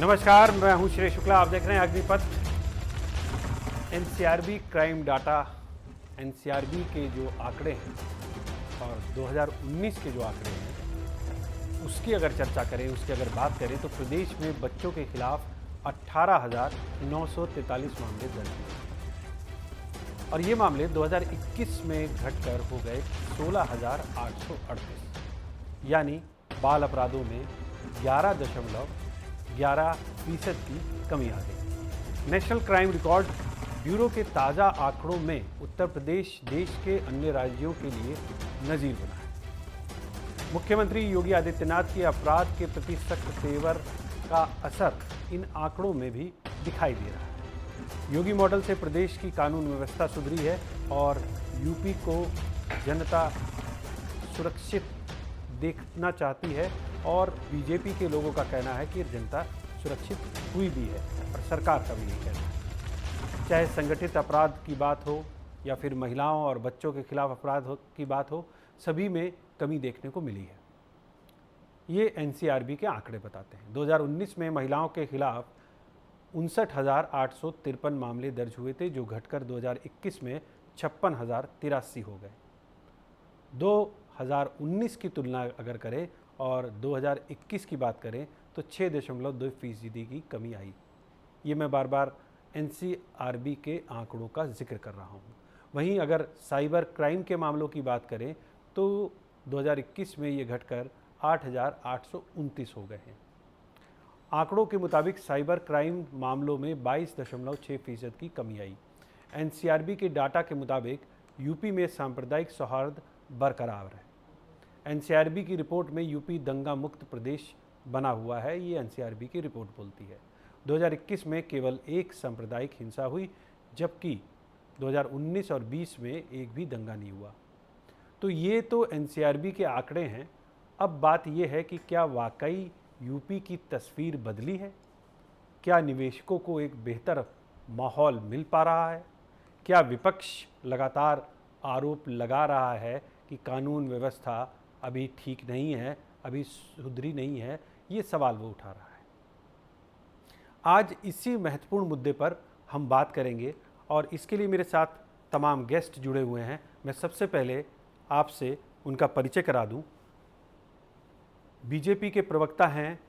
नमस्कार, मैं हूं श्री शुक्ला। आप देख रहे हैं Agnipath. NCRB crime data, NCRB के जो आंकड़े हैं और 2019 के जो आंकड़े हैं उसकी अगर चर्चा करें, उसकी अगर बात करें तो प्रदेश में बच्चों के खिलाफ 18,943 मामले दर्ज हुए और ये मामले 2021 में घटकर हो गए 16,838, यानी बाल अपराधों में 11.11% की कमी आ गई। नेशनल क्राइम रिकॉर्ड ब्यूरो के ताज़ा आंकड़ों में उत्तर प्रदेश देश के अन्य राज्यों के लिए नजीर बना है। मुख्यमंत्री योगी आदित्यनाथ के अपराध के प्रति सख्त तेवर का असर इन आंकड़ों में भी दिखाई दे रहा है। योगी मॉडल से प्रदेश की कानून व्यवस्था सुधरी है और यूपी को जनता सुरक्षित देखना चाहती है और बीजेपी के लोगों का कहना है कि जनता सुरक्षित हुई भी है और सरकार का भी यही कहना है। चाहे संगठित अपराध की बात हो या फिर महिलाओं और बच्चों के खिलाफ अपराध की बात हो, सभी में कमी देखने को मिली है। ये एनसीआरबी के आंकड़े बताते हैं। 2019 में महिलाओं के खिलाफ 59,853 मामले दर्ज हुए थे, जो घटकर 2021 में 56,083 हो गए। 2019 की तुलना अगर करें और 2021 की बात करें तो 6.2% की कमी आई। ये मैं बार बार एनसीआरबी के आंकड़ों का जिक्र कर रहा हूँ। वहीं अगर साइबर क्राइम के मामलों की बात करें तो 2021 में ये घटकर 8,829 हो गए हैं। आंकड़ों के मुताबिक साइबर क्राइम मामलों में 22.6% की कमी आई। एनसीआरबी के डाटा के मुताबिक यूपी में सांप्रदायिक सौहार्द बरकरार है। एनसीआरबी की रिपोर्ट में यूपी दंगा मुक्त प्रदेश बना हुआ है, ये एनसीआरबी की रिपोर्ट बोलती है। 2021 में केवल एक सांप्रदायिक हिंसा हुई, जबकि 2019 और 20 में एक भी दंगा नहीं हुआ। तो ये तो एनसीआरबी के आंकड़े हैं। अब बात ये है कि क्या वाकई यूपी की तस्वीर बदली है? क्या निवेशकों को एक बेहतर माहौल मिल पा रहा है? क्या विपक्ष लगातार आरोप लगा रहा है कि कानून व्यवस्था अभी ठीक नहीं है, अभी सुधरी नहीं है? ये सवाल वो उठा रहा है। आज इसी महत्वपूर्ण मुद्दे पर हम बात करेंगे और इसके लिए मेरे साथ तमाम गेस्ट जुड़े हुए हैं। मैं सबसे पहले आपसे उनका परिचय करा दूं। बीजेपी के प्रवक्ता हैं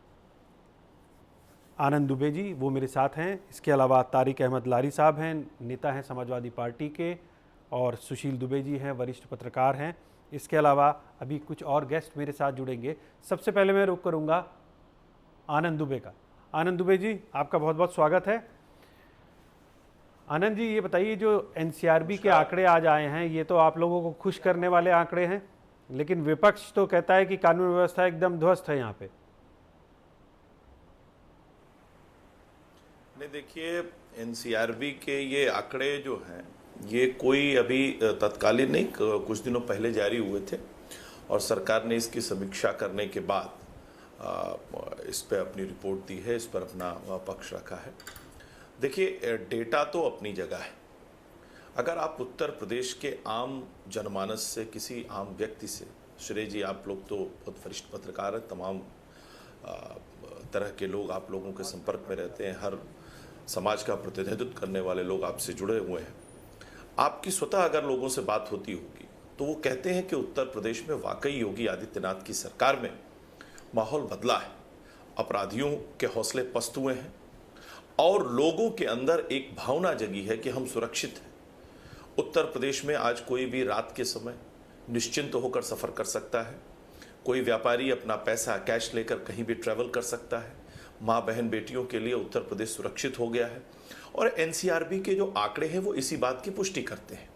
आनंद दुबे जी, वो मेरे साथ हैं। इसके अलावा तारिक अहमद लारी साहब हैं, नेता हैं समाजवादी पार्टी के, और सुशील दुबे जी हैं, वरिष्ठ पत्रकार हैं। इसके अलावा अभी कुछ और गेस्ट मेरे साथ जुड़ेंगे। सबसे पहले मैं रुख करूंगा आनंद दुबे का। आनंद दुबे जी, आपका बहुत बहुत स्वागत है। आनंद जी, ये बताइए, जो एनसीआरबी के आंकड़े आज आए हैं, ये तो आप लोगों को खुश करने वाले आंकड़े हैं, लेकिन विपक्ष तो कहता है कि कानून व्यवस्था एकदम ध्वस्त है यहाँ पे। नहीं, देखिए, एनसीआरबी के ये आंकड़े जो हैं ये कोई अभी तत्कालीन नहीं, कुछ दिनों पहले जारी हुए थे और सरकार ने इसकी समीक्षा करने के बाद इस पर अपनी रिपोर्ट दी है, इस पर अपना पक्ष रखा है। देखिए, डेटा तो अपनी जगह है। अगर आप उत्तर प्रदेश के आम जनमानस से, किसी आम व्यक्ति से, श्रेय जी आप लोग तो बहुत वरिष्ठ पत्रकार हैं, तमाम तरह के लोग आप लोगों के संपर्क में रहते हैं, हर समाज का प्रतिनिधित्व करने वाले लोग आपसे जुड़े हुए हैं। आपकी स्वतः अगर लोगों से बात होती होगी तो वो कहते हैं कि उत्तर प्रदेश में वाकई योगी आदित्यनाथ की सरकार में माहौल बदला है, अपराधियों के हौसले पस्त हुए हैं और लोगों के अंदर एक भावना जगी है कि हम सुरक्षित हैं। उत्तर प्रदेश में आज कोई भी रात के समय निश्चिंत होकर सफ़र कर सकता है। कोई व्यापारी अपना पैसा कैश लेकर कहीं भी ट्रैवल कर सकता है। माँ बहन बेटियों के लिए उत्तर प्रदेश सुरक्षित हो गया है और एनसीआरबी के जो आंकड़े हैं वो इसी बात की पुष्टि करते हैं।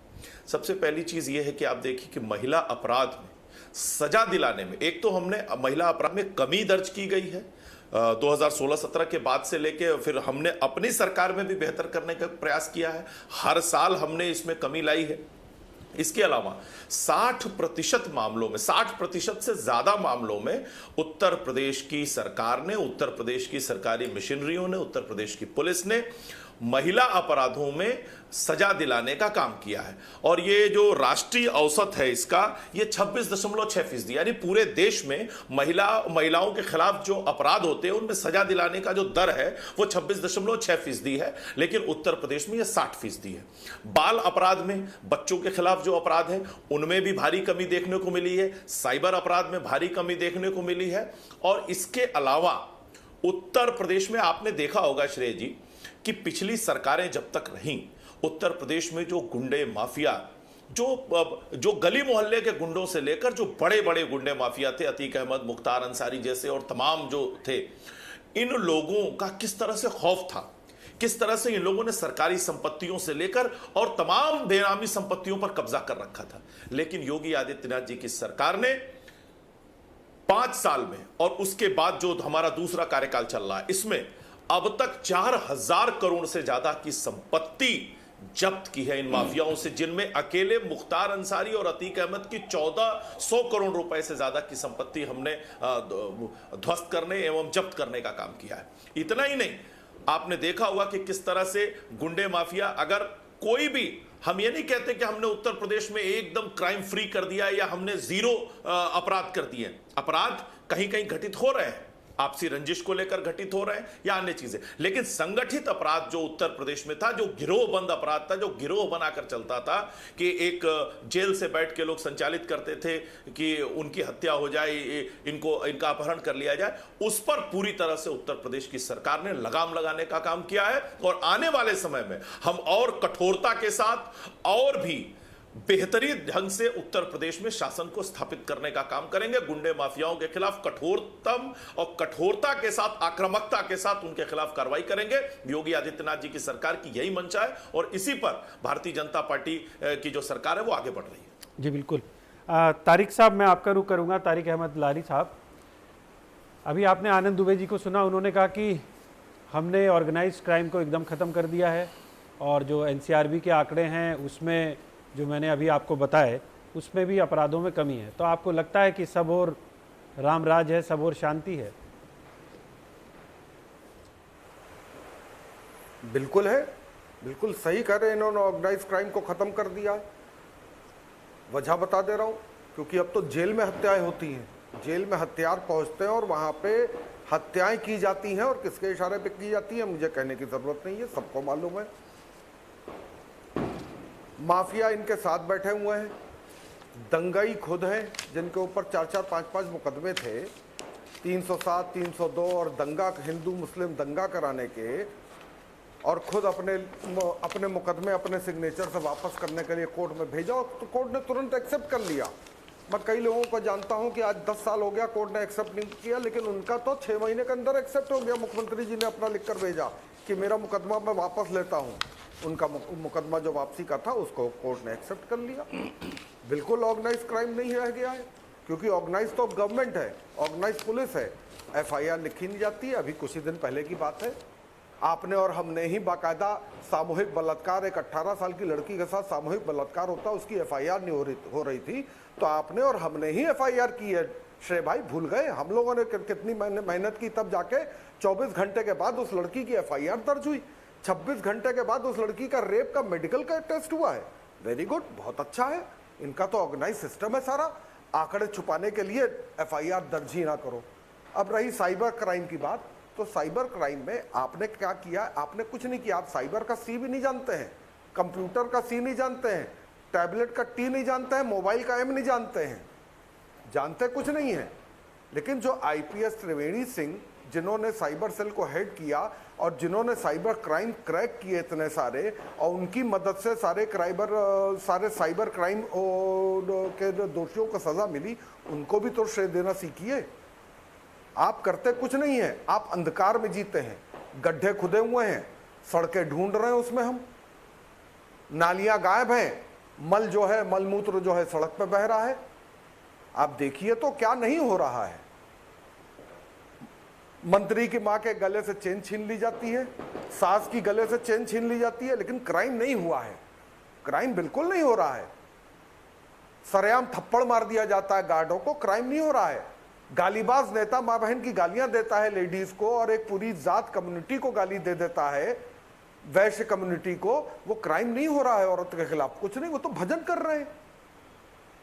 सबसे पहली चीज़ ये है कि आप देखिए कि महिला अपराध में सजा दिलाने में, एक तो हमने महिला अपराध में कमी दर्ज की गई है 2016-17 के बाद से लेके, फिर हमने अपनी सरकार में भी बेहतर करने का प्रयास किया है। हर साल हमने इसमें कमी लाई है। इसके अलावा 60% मामलों में, 60% से ज्यादा मामलों में उत्तर प्रदेश की सरकार ने, उत्तर प्रदेश की सरकारी मशीनरियों ने, उत्तर प्रदेश की पुलिस ने महिला अपराधों में सजा दिलाने का काम किया है। और ये जो राष्ट्रीय औसत है इसका, ये 26.6%, यानी पूरे देश में महिलाओं के खिलाफ जो अपराध होते हैं उनमें सजा दिलाने का जो दर है वो 26.6% है, लेकिन उत्तर प्रदेश में ये 60% है। बाल अपराध में, बच्चों के खिलाफ जो अपराध है उनमें भी भारी कमी देखने को मिली है, साइबर अपराध में भारी कमी देखने को मिली है। और इसके अलावा उत्तर प्रदेश में आपने देखा होगा श्रेय जी कि पिछली सरकारें जब तक रहीं, उत्तर प्रदेश में जो गुंडे माफिया, जो गली मोहल्ले के गुंडों से लेकर जो बड़े बड़े गुंडे माफिया थे, अतीक अहमद, मुख्तार अंसारी जैसे और तमाम जो थे, इन लोगों का किस तरह से खौफ था, किस तरह से इन लोगों ने सरकारी संपत्तियों से लेकर और तमाम बेनामी संपत्तियों पर कब्जा कर रखा था। लेकिन योगी आदित्यनाथ जी की सरकार ने 5 साल में और उसके बाद जो हमारा दूसरा कार्यकाल चल रहा है, इसमें अब तक 4000 करोड़ से ज्यादा की संपत्ति जब्त की है इन माफियाओं से, जिनमें अकेले मुख्तार अंसारी और अतीक अहमद की 1400 करोड़ रुपए से ज्यादा की संपत्ति हमने ध्वस्त करने एवं जब्त करने का काम किया है। इतना ही नहीं, आपने देखा होगा कि किस तरह से गुंडे माफिया, अगर कोई भी, हम ये नहीं कहते कि हमने उत्तर प्रदेश में एकदम क्राइम फ्री कर दिया या हमने जीरो अपराध कर दिए, अपराध कहीं कहीं घटित हो रहे हैं, आपसी रंजिश को लेकर घटित हो रहे हैं या अन्य चीजें, लेकिन संगठित अपराध जो उत्तर प्रदेश में था, जो गिरोहबंद अपराध था, जो गिरोह बनाकर चलता था कि एक जेल से बैठ के लोग संचालित करते थे कि उनकी हत्या हो जाए, इनका अपहरण कर लिया जाए, उस पर पूरी तरह से उत्तर प्रदेश की सरकार ने लगाम लगाने का काम किया है। और आने वाले समय में हम और कठोरता के साथ और भी बेहतरीन ढंग से उत्तर प्रदेश में शासन को स्थापित करने का काम करेंगे। गुंडे माफियाओं के खिलाफ कठोरतम और कठोरता के साथ, आक्रामकता के साथ उनके खिलाफ कार्रवाई करेंगे। योगी आदित्यनाथ जी की सरकार की यही मंशा है और इसी पर भारतीय जनता पार्टी की जो सरकार है वो आगे बढ़ रही है। जी बिल्कुल। तारिक साहब, मैं आपका रुख करूंगा। तारिक अहमद लारी साहब, अभी आपने आनंद दुबे जी को सुना, उन्होंने कहा कि हमने ऑर्गेनाइज क्राइम को एकदम ख़त्म कर दिया है और जो एनसीआरबी के आंकड़े हैं उसमें जो मैंने अभी आपको बताए उसमें भी अपराधों में कमी है। तो आपको लगता है कि सब और राम राज है, सब और शांति है? बिल्कुल है, बिल्कुल सही कह रहे हैं, इन्होंने ऑर्गेनाइज क्राइम को ख़त्म कर दिया है। वजह बता दे रहा हूँ, क्योंकि अब तो जेल में हत्याएं होती हैं, जेल में हथियार पहुँचते हैं और वहाँ पे हत्याएं की जाती हैं और किसके इशारे पे की जाती हैं मुझे कहने की ज़रूरत नहीं है, सबको मालूम है। माफिया इनके साथ बैठे हुए हैं, दंगाई खुद हैं जिनके ऊपर 4-4, 5-5 मुकदमे थे, 307, 302 और दंगा, हिंदू मुस्लिम दंगा कराने के, और खुद अपने मुकदमे अपने सिग्नेचर से वापस करने के लिए कोर्ट में भेजा तो कोर्ट ने तुरंत एक्सेप्ट कर लिया। मैं कई लोगों को जानता हूं कि आज 10 साल हो गया कोर्ट ने एक्सेप्ट नहीं किया, लेकिन उनका तो 6 महीने के अंदर एक्सेप्ट हो गया। मुख्यमंत्री जी ने अपना लिखकर भेजा कि मेरा मुकदमा मैं वापस लेता हूं। उनका मुकदमा जो वापसी का था उसको कोर्ट ने एक्सेप्ट कर लिया। बिल्कुल ऑर्गेनाइज क्राइम नहीं रह गया है, क्योंकि ऑर्गेनाइज तो गवर्नमेंट है, ऑर्गेनाइज पुलिस है। FIR लिखी नहीं जाती है। अभी कुछ ही दिन पहले की बात है, आपने और हमने ही बाकायदा सामूहिक बलात्कार, एक 18 साल की लड़की के साथ सामूहिक बलात्कार होता, उसकी FIR नहीं हो रही थी, तो आपने और हमने ही FIR की है। श्रेय भाई भूल गए? हम लोगों ने कितनी मेहनत की, तब जाके 24 घंटे के बाद उस लड़की की FIR दर्ज हुई। 26 घंटे के बाद उस लड़की का रेप का मेडिकल का टेस्ट हुआ है। वेरी गुड, बहुत अच्छा है। इनका तो ऑर्गेनाइज सिस्टम है सारा। आंकड़े छुपाने के लिए FIR दर्ज ही ना करो। अब रही साइबर क्राइम की बात, तो साइबर क्राइम में आपने क्या किया? आपने कुछ नहीं किया। आप साइबर का C भी नहीं जानते हैं, कंप्यूटर का C नहीं जानते हैं, टैबलेट का T नहीं जानते हैं, मोबाइल का M नहीं जानते हैं, जानते कुछ नहीं है। लेकिन जो IPS त्रिवेणी सिंह, जिन्होंने साइबर सेल को हेड किया और जिन्होंने साइबर क्राइम क्रैक किए इतने सारे, और उनकी मदद से सारे साइबर क्राइम के दोषियों को सजा मिली, उनको भी तो श्रेय देना सीखिए। आप करते कुछ नहीं है, आप अंधकार में जीते हैं। गड्ढे खुदे हुए हैं, सड़कें ढूंढ रहे हैं, उसमें हम, नालियां गायब हैं, मल जो है, मलमूत्र जो है सड़क पे बह रहा है। आप देखिए तो क्या नहीं हो रहा है। मंत्री की मां के गले से चेन छीन ली जाती है, सास की गले से चेन छीन ली जाती है, लेकिन क्राइम नहीं हुआ है। क्राइम बिल्कुल नहीं हो रहा है। सरेआम थप्पड़ मार दिया जाता है गार्डों को, क्राइम नहीं हो रहा है। गालीबाज नेता मां बहन की गालियां देता है लेडीज को और एक पूरी जात कम्युनिटी को गाली दे देता है, वैश्य कम्युनिटी को, वो क्राइम नहीं हो रहा है औरत के खिलाफ, कुछ नहीं, वो तो भजन कर रहे हैं।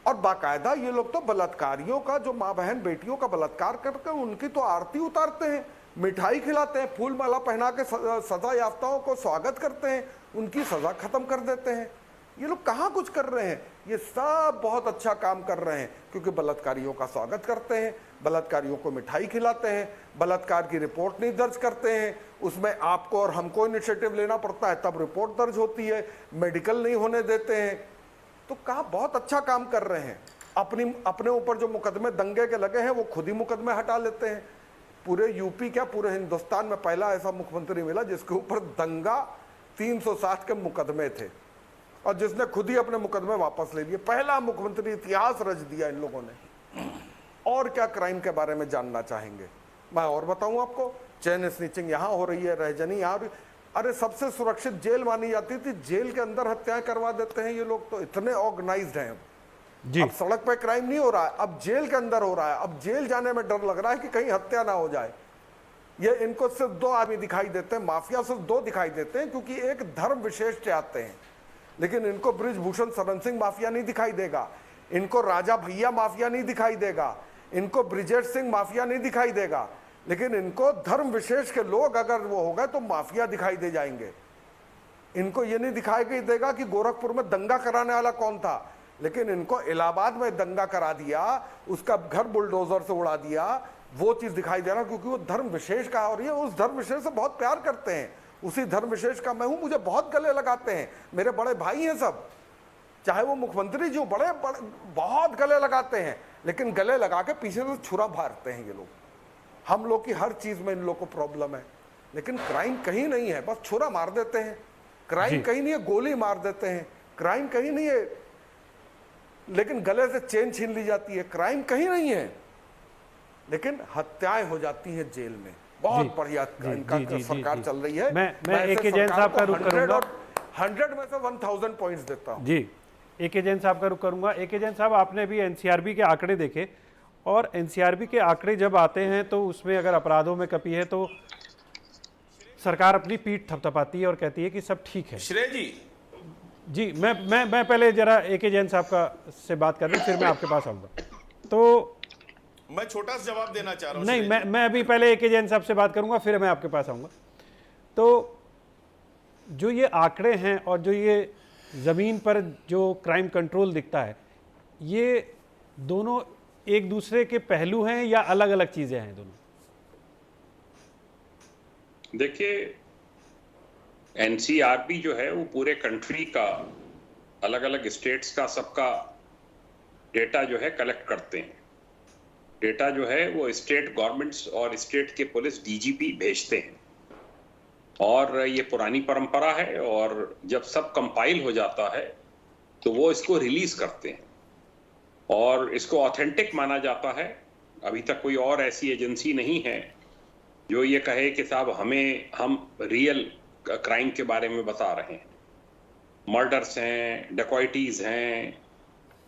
और बाकायदा ये लोग तो बलात्कारियों का, जो माँ बहन बेटियों का बलात्कार करके उनकी तो आरती उतारते हैं, मिठाई खिलाते हैं, फूल माला पहना के सजा याफ्ताओं को स्वागत करते हैं, उनकी सजा खत्म कर देते हैं। ये लोग कहाँ कुछ कर रहे हैं? ये सब बहुत अच्छा काम कर रहे हैं, क्योंकि बलात्कारियों का स्वागत करते हैं, बलात्कारियों को मिठाई खिलाते हैं, बलात्कार की रिपोर्ट नहीं दर्ज करते हैं, उसमें आपको और हमको इनिशिएटिव लेना पड़ता है तब रिपोर्ट दर्ज होती है, मेडिकल नहीं होने देते हैं। तो कहा बहुत अच्छा काम कर रहे हैं। अपने ऊपर जो मुकदमे दंगे के लगे हैं वो खुद ही मुकदमे हटा लेते हैं। पूरे यूपी क्या पूरे हिंदुस्तान में पहला ऐसा मुख्यमंत्री मिला जिसके ऊपर दंगा 307 के मुकदमे थे और जिसने खुद ही अपने मुकदमे वापस ले लिए। पहला मुख्यमंत्री, इतिहास रच दिया इन लोगों ने। और क्या क्राइम के बारे में जानना चाहेंगे? मैं और बताऊं आपको, चेन स्निचिंग यहाँ हो रही है, रहजनी यहाँ। अरे सबसे सुरक्षित जेल मानी जाती थी, जेल के अंदर हत्याएं करवा देते हैं ये लोग, तो इतने ऑर्गेनाइज्ड हैं। अब सड़क पे क्राइम नहीं हो रहा है, अब जेल के अंदर हो रहा है। अब जेल जाने में डर लग रहा है कि कहीं हत्या ना हो जाए। ये इनको सिर्फ 2 आदमी दिखाई देते हैं, माफिया सिर्फ 2 दिखाई देते हैं, क्योंकि एक धर्म विशेष से आते हैं। लेकिन इनको बृजभूषण शरण सिंह माफिया नहीं दिखाई देगा, इनको राजा भैया माफिया नहीं दिखाई देगा, इनको ब्रिजेश सिंह माफिया नहीं दिखाई देगा। लेकिन इनको धर्म विशेष के लोग अगर वो हो गए तो माफिया दिखाई दे जाएंगे। इनको ये नहीं दिखाई देगा कि गोरखपुर में दंगा कराने वाला कौन था, लेकिन इनको इलाहाबाद में दंगा करा दिया, उसका घर बुलडोजर से उड़ा दिया, वो चीज दिखाई दे रहा, क्योंकि वो धर्म विशेष का है और ये उस धर्म विशेष से बहुत प्यार करते हैं। उसी धर्म विशेष का मैं हूं, मुझे बहुत गले लगाते हैं, मेरे बड़े भाई हैं सब, चाहे वो मुख्यमंत्री जो बड़े बहुत गले लगाते हैं, लेकिन गले लगा के पीछे से छुरा मारते हैं ये लोग। हम लोग की हर चीज में इन लोग को प्रॉब्लम है, लेकिन क्राइम कहीं नहीं है, बस छुरा मार देते हैं। क्राइम कहीं नहीं है, गोली मार देते हैं। क्राइम कहीं नहीं है, लेकिन गले से चेन छीन ली जाती है। क्राइम कहीं नहीं है, लेकिन हत्याएं हो जाती हैं जेल में। बहुत बढ़िया इनका सरकार चल रही है। मैं ए.के. जैन साहब का रुख करूंगा। 100 में से 1000 पॉइंट्स देता हूं। जी, ए.के. जैन साहब का रुख करूंगा। ए.के. जैन साहब, आपने भी एनसीआरबी के आंकड़े देखे, और एनसीआरबी के आंकड़े जब आते हैं तो उसमें अगर अपराधों में कमी है तो सरकार अपनी पीठ थपथपाती है और कहती है कि सब ठीक है। श्रेय जी, मैं पहले जरा ए.के. जैन साहब का से बात कर रहा हूं, फिर मैं आपके पास आऊंगा। तो मैं छोटा सा जवाब देना चाह रहा हूं। नहीं, मैं अभी पहले ए.के. जैन साहब से बात करूंगा, फिर मैं आपके पास आऊंगा। तो जो ये आंकड़े हैं और जो ये जमीन पर जो क्राइम कंट्रोल दिखता है, ये दोनों एक दूसरे के पहलू हैं या अलग अलग चीजें हैं दोनों? देखिए, एनसीआरबी जो है वो पूरे कंट्री का, अलग अलग स्टेट्स का सबका डेटा जो है कलेक्ट करते हैं। डेटा जो है वो स्टेट गवर्नमेंट्स और स्टेट के पुलिस डीजीपी भेजते हैं, और ये पुरानी परंपरा है। और जब सब कंपाइल हो जाता है तो वो इसको रिलीज करते हैं और इसको ऑथेंटिक माना जाता है। अभी तक कोई और ऐसी एजेंसी नहीं है जो ये कहे कि साहब हम रियल क्राइम के बारे में बता रहे हैं। मर्डर्स हैं, डकैतीज हैं,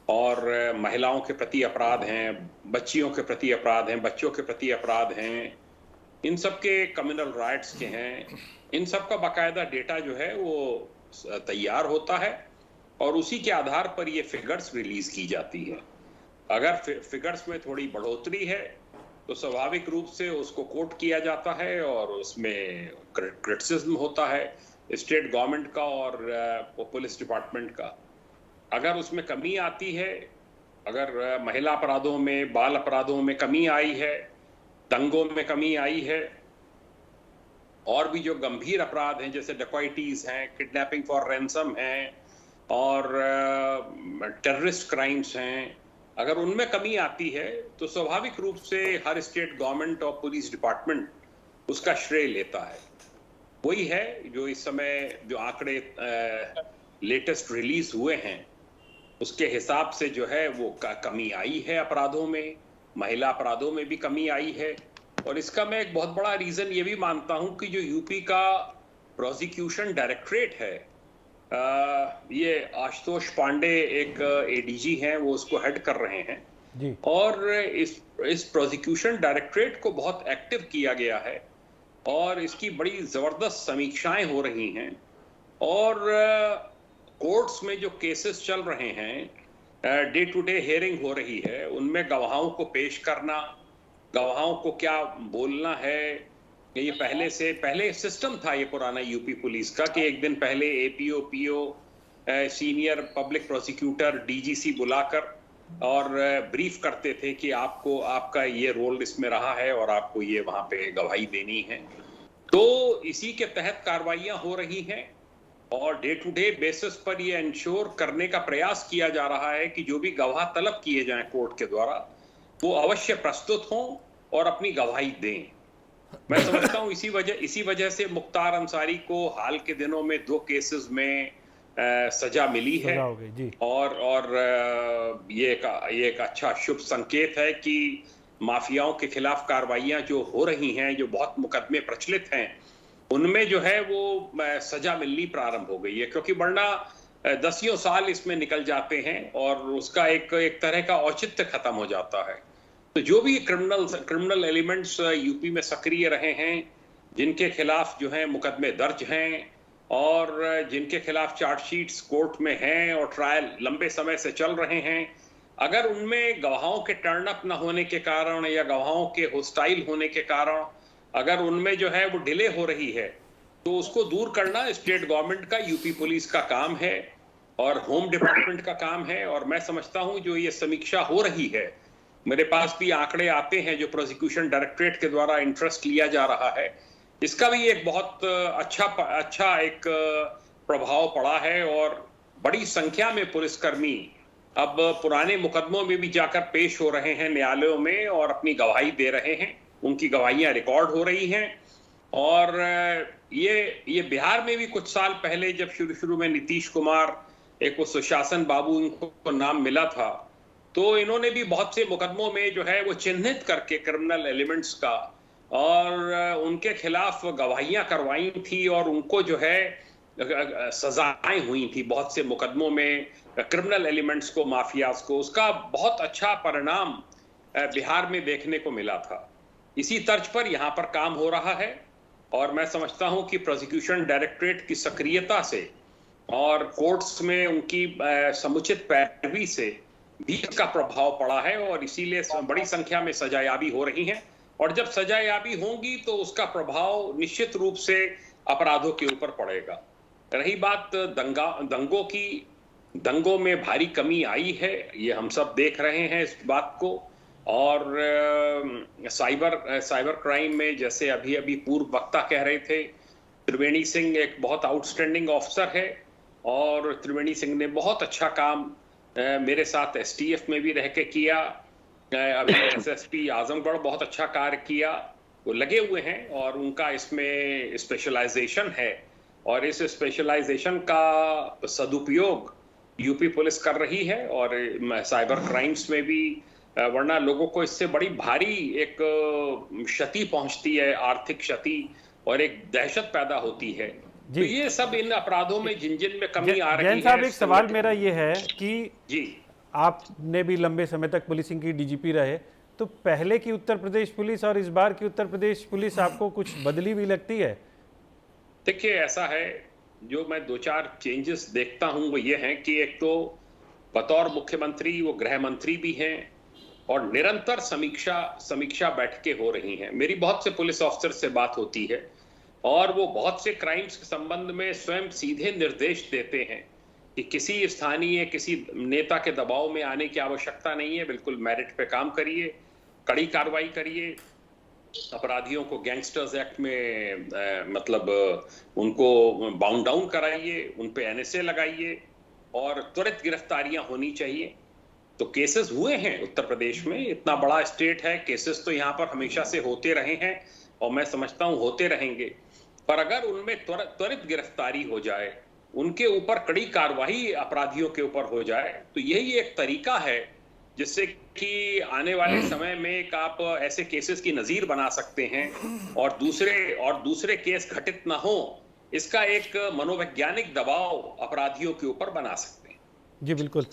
और महिलाओं के प्रति अपराध हैं, बच्चियों के प्रति अपराध हैं, बच्चों के प्रति अपराध हैं, इन सब के कम्युनल राइट्स के हैं। इन सब का बाकायदा डेटा जो है वो तैयार होता है और उसी के आधार पर ये फिगर्स रिलीज की जाती है। अगर फिगर्स में थोड़ी बढ़ोतरी है तो स्वाभाविक रूप से उसको कोट किया जाता है और उसमें क्रिटिसिज्म होता है स्टेट गवर्नमेंट का और पुलिस डिपार्टमेंट का। अगर उसमें कमी आती है, अगर महिला अपराधों में, बाल अपराधों में कमी आई है, दंगों में कमी आई है, और भी जो गंभीर अपराध हैं जैसे डकैतीज हैं, किडनैपिंग फॉर रैंसम हैं और टेररिस्ट क्राइम्स हैं, अगर उनमें कमी आती है तो स्वाभाविक रूप से हर स्टेट गवर्नमेंट और पुलिस डिपार्टमेंट उसका श्रेय लेता है। वही है जो इस समय जो आंकड़े लेटेस्ट रिलीज हुए हैं उसके हिसाब से जो है वो कमी आई है अपराधों में, महिला अपराधों में भी कमी आई है। और इसका मैं एक बहुत बड़ा रीजन ये भी मानता हूं कि जो यूपी का प्रोसिक्यूशन डायरेक्टरेट है, ये आशुतोष पांडे एक एडीजी हैं, वो उसको हेड कर रहे हैं जी। और इस प्रोसिक्यूशन डायरेक्टरेट को बहुत एक्टिव किया गया है और इसकी बड़ी जबरदस्त समीक्षाएं हो रही हैं। और कोर्ट्स में जो केसेस चल रहे हैं, डे टू डे हियरिंग हो रही है, उनमें गवाहों को पेश करना, गवाहों को क्या बोलना है, ये पहले सिस्टम था ये पुराना यूपी पुलिस का कि एक दिन पहले APO, PO, senior public prosecutor, DGC बुलाकर और ब्रीफ करते थे कि आपको आपका ये रोल इसमें रहा है और आपको ये वहां पे गवाही देनी है। तो इसी के तहत कार्रवाइयां हो रही हैं और डे टू डे बेसिस पर ये इंश्योर करने का प्रयास किया जा रहा है कि जो भी गवाह तलब किए जाएं कोर्ट के द्वारा वो अवश्य प्रस्तुत हों और अपनी गवाही दें। मैं समझता हूं इसी वजह से मुख्तार अंसारी को हाल के दिनों में 2 केसेस में सजा मिली है। जी। और ये एक अच्छा शुभ संकेत है कि माफियाओं के खिलाफ कार्रवाइयां जो हो रही हैं, जो बहुत मुकदमे प्रचलित हैं, उनमें जो है वो सजा मिलनी प्रारंभ हो गई है, क्योंकि वरना 10 साल इसमें निकल जाते हैं और उसका एक तरह का औचित्य खत्म हो जाता है। तो जो भी क्रिमिनल एलिमेंट्स यूपी में सक्रिय रहे हैं, जिनके खिलाफ जो है मुकदमे दर्ज हैं और जिनके खिलाफ चार्जशीट्स कोर्ट में हैं और ट्रायल लंबे समय से चल रहे हैं, अगर उनमें गवाहों के टर्न अप न होने के कारण या गवाहों के होस्टाइल होने के कारण अगर उनमें जो है वो डिले हो रही है, तो उसको दूर करना स्टेट गवर्नमेंट का, यूपी पुलिस का काम है और होम डिपार्टमेंट का काम है। और मैं समझता हूं जो ये समीक्षा हो रही है, मेरे पास भी आंकड़े आते हैं जो प्रोसिक्यूशन डायरेक्टरेट के द्वारा इंटरेस्ट लिया जा रहा है, इसका भी एक बहुत अच्छा एक प्रभाव पड़ा है और बड़ी संख्या में पुलिसकर्मी अब पुराने मुकदमों में भी जाकर पेश हो रहे हैं न्यायालयों में और अपनी गवाही दे रहे हैं, उनकी गवाहियां रिकॉर्ड हो रही हैं। और ये बिहार में भी कुछ साल पहले जब शुरू में नीतीश कुमार एक वो सुशासन बाबू इनको नाम मिला था, तो इन्होंने भी बहुत से मुकदमों में जो है वो चिन्हित करके क्रिमिनल एलिमेंट्स का और उनके खिलाफ गवाहियां करवाई थी और उनको जो है सजाएं हुई थी बहुत से मुकदमों में क्रिमिनल एलिमेंट्स को, माफियाज को। उसका बहुत अच्छा परिणाम बिहार में देखने को मिला था। इसी तर्ज पर यहाँ पर काम हो रहा है और मैं समझता हूं कि प्रोसिक्यूशन डायरेक्टरेट की सक्रियता से और कोर्ट्स में उनकी समुचित पैरवी से भी इसका प्रभाव पड़ा है और इसीलिए बड़ी संख्या में सजायाबी हो रही हैं। और जब सजायाबी होंगी तो उसका प्रभाव निश्चित रूप से अपराधों के ऊपर पड़ेगा। रही बात दंगों की, दंगों में भारी कमी आई है, ये हम सब देख रहे हैं इस बात को। और साइबर क्राइम में जैसे अभी पूर्व वक्ता कह रहे थे, त्रिवेणी सिंह एक बहुत आउटस्टैंडिंग ऑफिसर है और त्रिवेणी सिंह ने बहुत अच्छा काम मेरे साथ एसटीएफ में भी रह के किया, अभी एसएसपी आजमगढ़ बहुत अच्छा कार्य किया। वो लगे हुए हैं और उनका इसमें स्पेशलाइजेशन है और इस स्पेशलाइजेशन का सदुपयोग यूपी पुलिस कर रही है और साइबर क्राइम्स में भी, वरना लोगों को इससे बड़ी भारी एक क्षति पहुंचती है, आर्थिक क्षति, और एक दहशत पैदा होती है। तो ये सब इन अपराधों में जिन में कमी आ रही है। जैन साहब, एक सवाल मेरा ये है कि जी, आपने भी लंबे समय तक पुलिसिंग की डीजीपी रहे, तो पहले की उत्तर प्रदेश पुलिस और इस बार की उत्तर प्रदेश पुलिस आपको कुछ बदली हुई लगती है? देखिए, ऐसा है, जो मैं 2-4 चेंजेस देखता हूं वो ये हैं कि एक तो बतौर मुख्यमंत्री वो गृह मंत्री भी हैं और निरंतर समीक्षा बैठकें हो रही हैं। मेरी बहुत से पुलिस ऑफिसर से बात होती है और वो बहुत से क्राइम्स के संबंध में स्वयं सीधे निर्देश देते हैं कि किसी स्थानीय, किसी नेता के दबाव में आने की आवश्यकता नहीं है, बिल्कुल मेरिट पे काम करिए, कड़ी कार्रवाई करिए, अपराधियों को गैंगस्टर्स एक्ट में मतलब उनको बाउंड डाउन कराइए, उन पे एनएसए लगाइए और त्वरित गिरफ्तारियां होनी चाहिए। तो केसेस हुए हैं उत्तर प्रदेश में, इतना बड़ा स्टेट है, केसेस तो यहाँ पर हमेशा से होते रहे हैं और मैं समझता हूँ होते रहेंगे। पर अगर उनमें त्वरित गिरफ्तारी हो जाए, उनके ऊपर कड़ी कार्रवाई अपराधियों के ऊपर हो जाए, तो यही एक तरीका है जिससे कि आने वाले समय में आप ऐसे केसेस की नजीर बना सकते हैं और दूसरे केस घटित ना हो, इसका एक मनोवैज्ञानिक दबाव अपराधियों के ऊपर बना सकते हैं। जी बिल्कुल।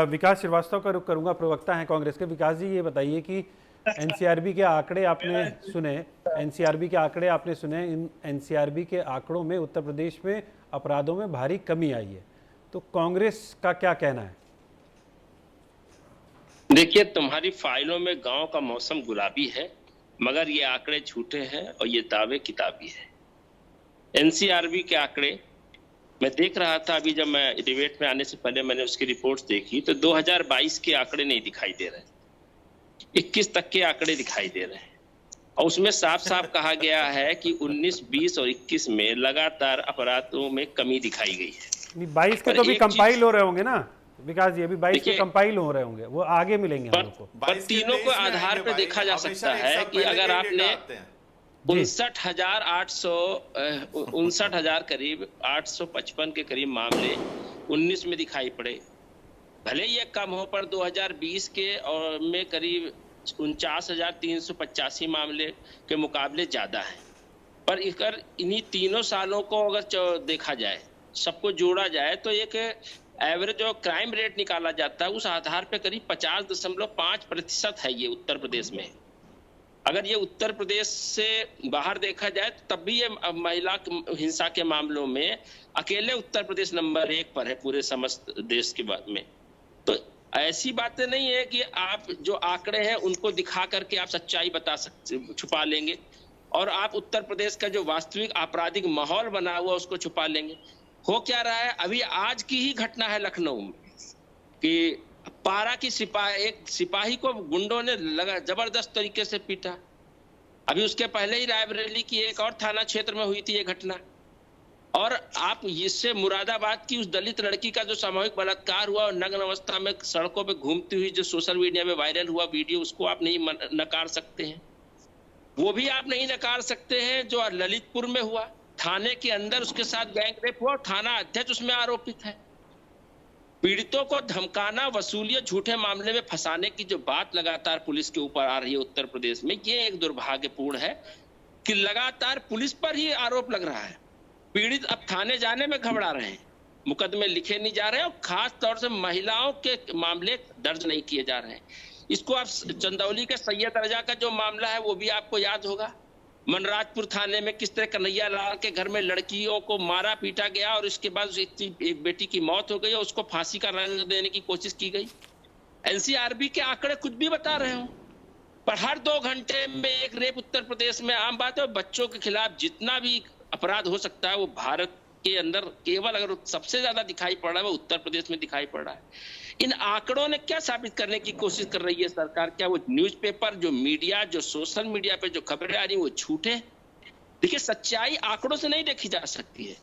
विकास श्रीवास्तव का रुख करूंगा, प्रवक्ता हैं कांग्रेस के। विकास जी, ये बताइए कि एनसीआरबी के आंकड़े आपने सुने, एनसीआरबी के आंकड़े आपने सुने। इन एनसीआरबी के आंकड़ों में उत्तर प्रदेश में अपराधों में भारी कमी आई है, तो कांग्रेस का क्या कहना है? देखिए, तुम्हारी फाइलों में गांव का मौसम गुलाबी है, मगर ये आंकड़े झूठे हैं और ये दावे किताबी है। एनसीआरबी के आंकड़े मैं देख रहा था अभी, जब मैं डिबेट में आने से पहले मैंने उसकी रिपोर्ट्स देखी, तो 2022 के आंकड़े नहीं दिखाई दे रहे, 21 तक के आंकड़े दिखाई दे रहे हैं। और उसमें साफ साफ कहा गया है कि 19, 20 और 21 में लगातार अपराधों में कमी दिखाई गई है। 22 के तो भी कंपाइल हो रहे होंगे ना विकास जी, अभी 22 के कंपाइल हो रहे होंगे, वो आगे मिलेंगे हम लोग को। पर तीनों को आधार पे देखा जा सकता है कि अगर आपने 59,000 करीब 855 के करीब मामले 19 में दिखाई पड़े, भले ये कम हो, पर 2020 के और में करीब 49,385 मामले के मुकाबले ज्यादा है। पर अगर इन्हीं तीनों सालों को अगर देखा जाए, सबको जोड़ा जाए, तो एक एवरेज जो क्राइम रेट निकाला जाता है उस आधार पे करीब 50.5% है ये उत्तर प्रदेश में। अगर ये उत्तर प्रदेश से बाहर देखा जाए तो तब भी ये महिला हिंसा के मामलों में अकेले उत्तर प्रदेश नंबर 1 पर है पूरे समस्त देश के बाद में। तो ऐसी बातें नहीं है कि आप जो आंकड़े हैं उनको दिखा करके आप सच्चाई बता सकते, छुपा लेंगे, और आप उत्तर प्रदेश का जो वास्तविक आपराधिक माहौल बना हुआ उसको छुपा लेंगे। हो क्या रहा है, अभी आज की ही घटना है लखनऊ में कि पारा की एक सिपाही को गुंडों ने जबरदस्त तरीके से पीटा। अभी उसके पहले ही रायबरेली की एक और थाना क्षेत्र में हुई थी ये घटना। और आप इससे मुरादाबाद की उस दलित लड़की का जो सामूहिक बलात्कार हुआ और नग्न अवस्था में सड़कों पे घूमती हुई जो सोशल मीडिया में वायरल हुआ वीडियो, उसको आप नहीं नकार सकते हैं। वो भी आप नहीं नकार सकते हैं जो ललितपुर में हुआ, थाने के अंदर उसके साथ गैंग रेप हुआ और थाना अध्यक्ष उसमें आरोपित है। पीड़ितों को धमकाना, वसूलियत, झूठे मामले में फंसाने की जो बात लगातार पुलिस के ऊपर आ रही है उत्तर प्रदेश में, ये एक दुर्भाग्यपूर्ण है कि लगातार पुलिस पर ही आरोप लग रहा है। पीड़ित अब थाने जाने में घबरा रहे हैं, मुकदमे लिखे नहीं जा रहे हैं, और खास तौर से महिलाओं के मामले दर्ज नहीं किए जा रहे हैं। इसको आप चंदौली के सैयद रजा का जो मामला है वो भी आपको याद होगा। मनराजपुर थाने में किस तरह कन्हैया लाल के घर में लड़कियों को मारा पीटा गया और इसके बाद एक बेटी की मौत हो गई और उसको फांसी का रंग देने की कोशिश की गई। एनसीआरबी के आंकड़े कुछ भी बता रहे हो, पर हर 2 घंटे में एक रेप उत्तर प्रदेश में आम बात है। और बच्चों के खिलाफ जितना भी अपराध हो सकता है वो भारत के अंदर केवल अगर सबसे ज्यादा दिखाई पड़ रहा है वो उत्तर प्रदेश में दिखाई पड़ रहा है। इन आंकड़ों ने क्या साबित करने की कोशिश कर रही है सरकार? क्या वो न्यूज़पेपर, जो मीडिया, जो सोशल मीडिया पे जो खबरें आ रही वो झूठे? देखिए, सच्चाई आंकड़ों से नहीं देखी जा सकती है।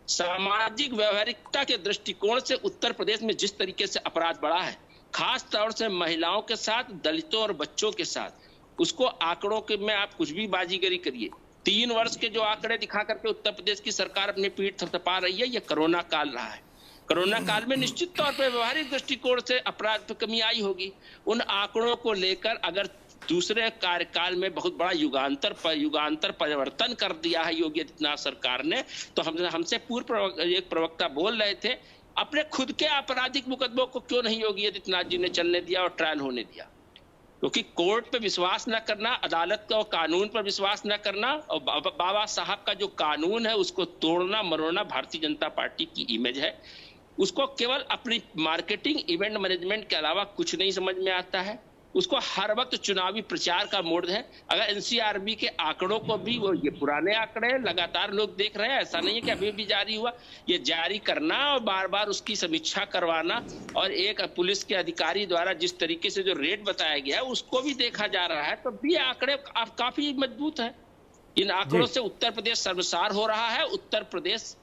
सामाजिक व्यवहारिकता के दृष्टिकोण से उत्तर प्रदेश में जिस तरीके से अपराध बढ़ा है, खास तौर से महिलाओं के साथ, दलितों और बच्चों के साथ, उसको आंकड़ों के में आप कुछ भी बाजीगरी करिए। 3 वर्ष के जो आंकड़े दिखा करके उत्तर प्रदेश की सरकार अपनी पीठ थपथपा रही है, ये कोरोना काल रहा है। कोरोना काल में निश्चित तौर पर व्यवहारिक दृष्टिकोण से अपराध में कमी आई होगी। उन आंकड़ों को लेकर अगर दूसरे कार्यकाल में बहुत बड़ा युगांतर परिवर्तन कर दिया है योगी आदित्यनाथ सरकार ने, तो हमसे एक प्रवक्ता बोल रहे थे, अपने खुद के आपराधिक मुकदमों को क्यों नहीं योगी आदित्यनाथ जी ने चलने दिया और ट्रायल होने दिया? क्योंकि कोर्ट पे विश्वास न करना, अदालत और कानून पर विश्वास न करना और बाबा साहब का जो कानून है उसको तोड़ना मरोना भारतीय जनता पार्टी की इमेज है। उसको केवल अपनी मार्केटिंग, इवेंट मैनेजमेंट के अलावा कुछ नहीं समझ में आता है। उसको हर वक्त चुनावी प्रचार का मोड है। अगर एनसीआरबी के आंकड़ों को भी, वो ये पुराने आंकड़े हैं, लगातार लोग देख रहे हैं, ऐसा नहीं है कि अभी भी जारी हुआ, ये जारी करना और बार बार उसकी समीक्षा करवाना और एक पुलिस के अधिकारी द्वारा जिस तरीके से जो रेट बताया गया है उसको भी देखा जा रहा है, तो भी आंकड़े काफी मजबूत है। इन आंकड़ों से उत्तर प्रदेश शर्मसार हो रहा है। उत्तर प्रदेश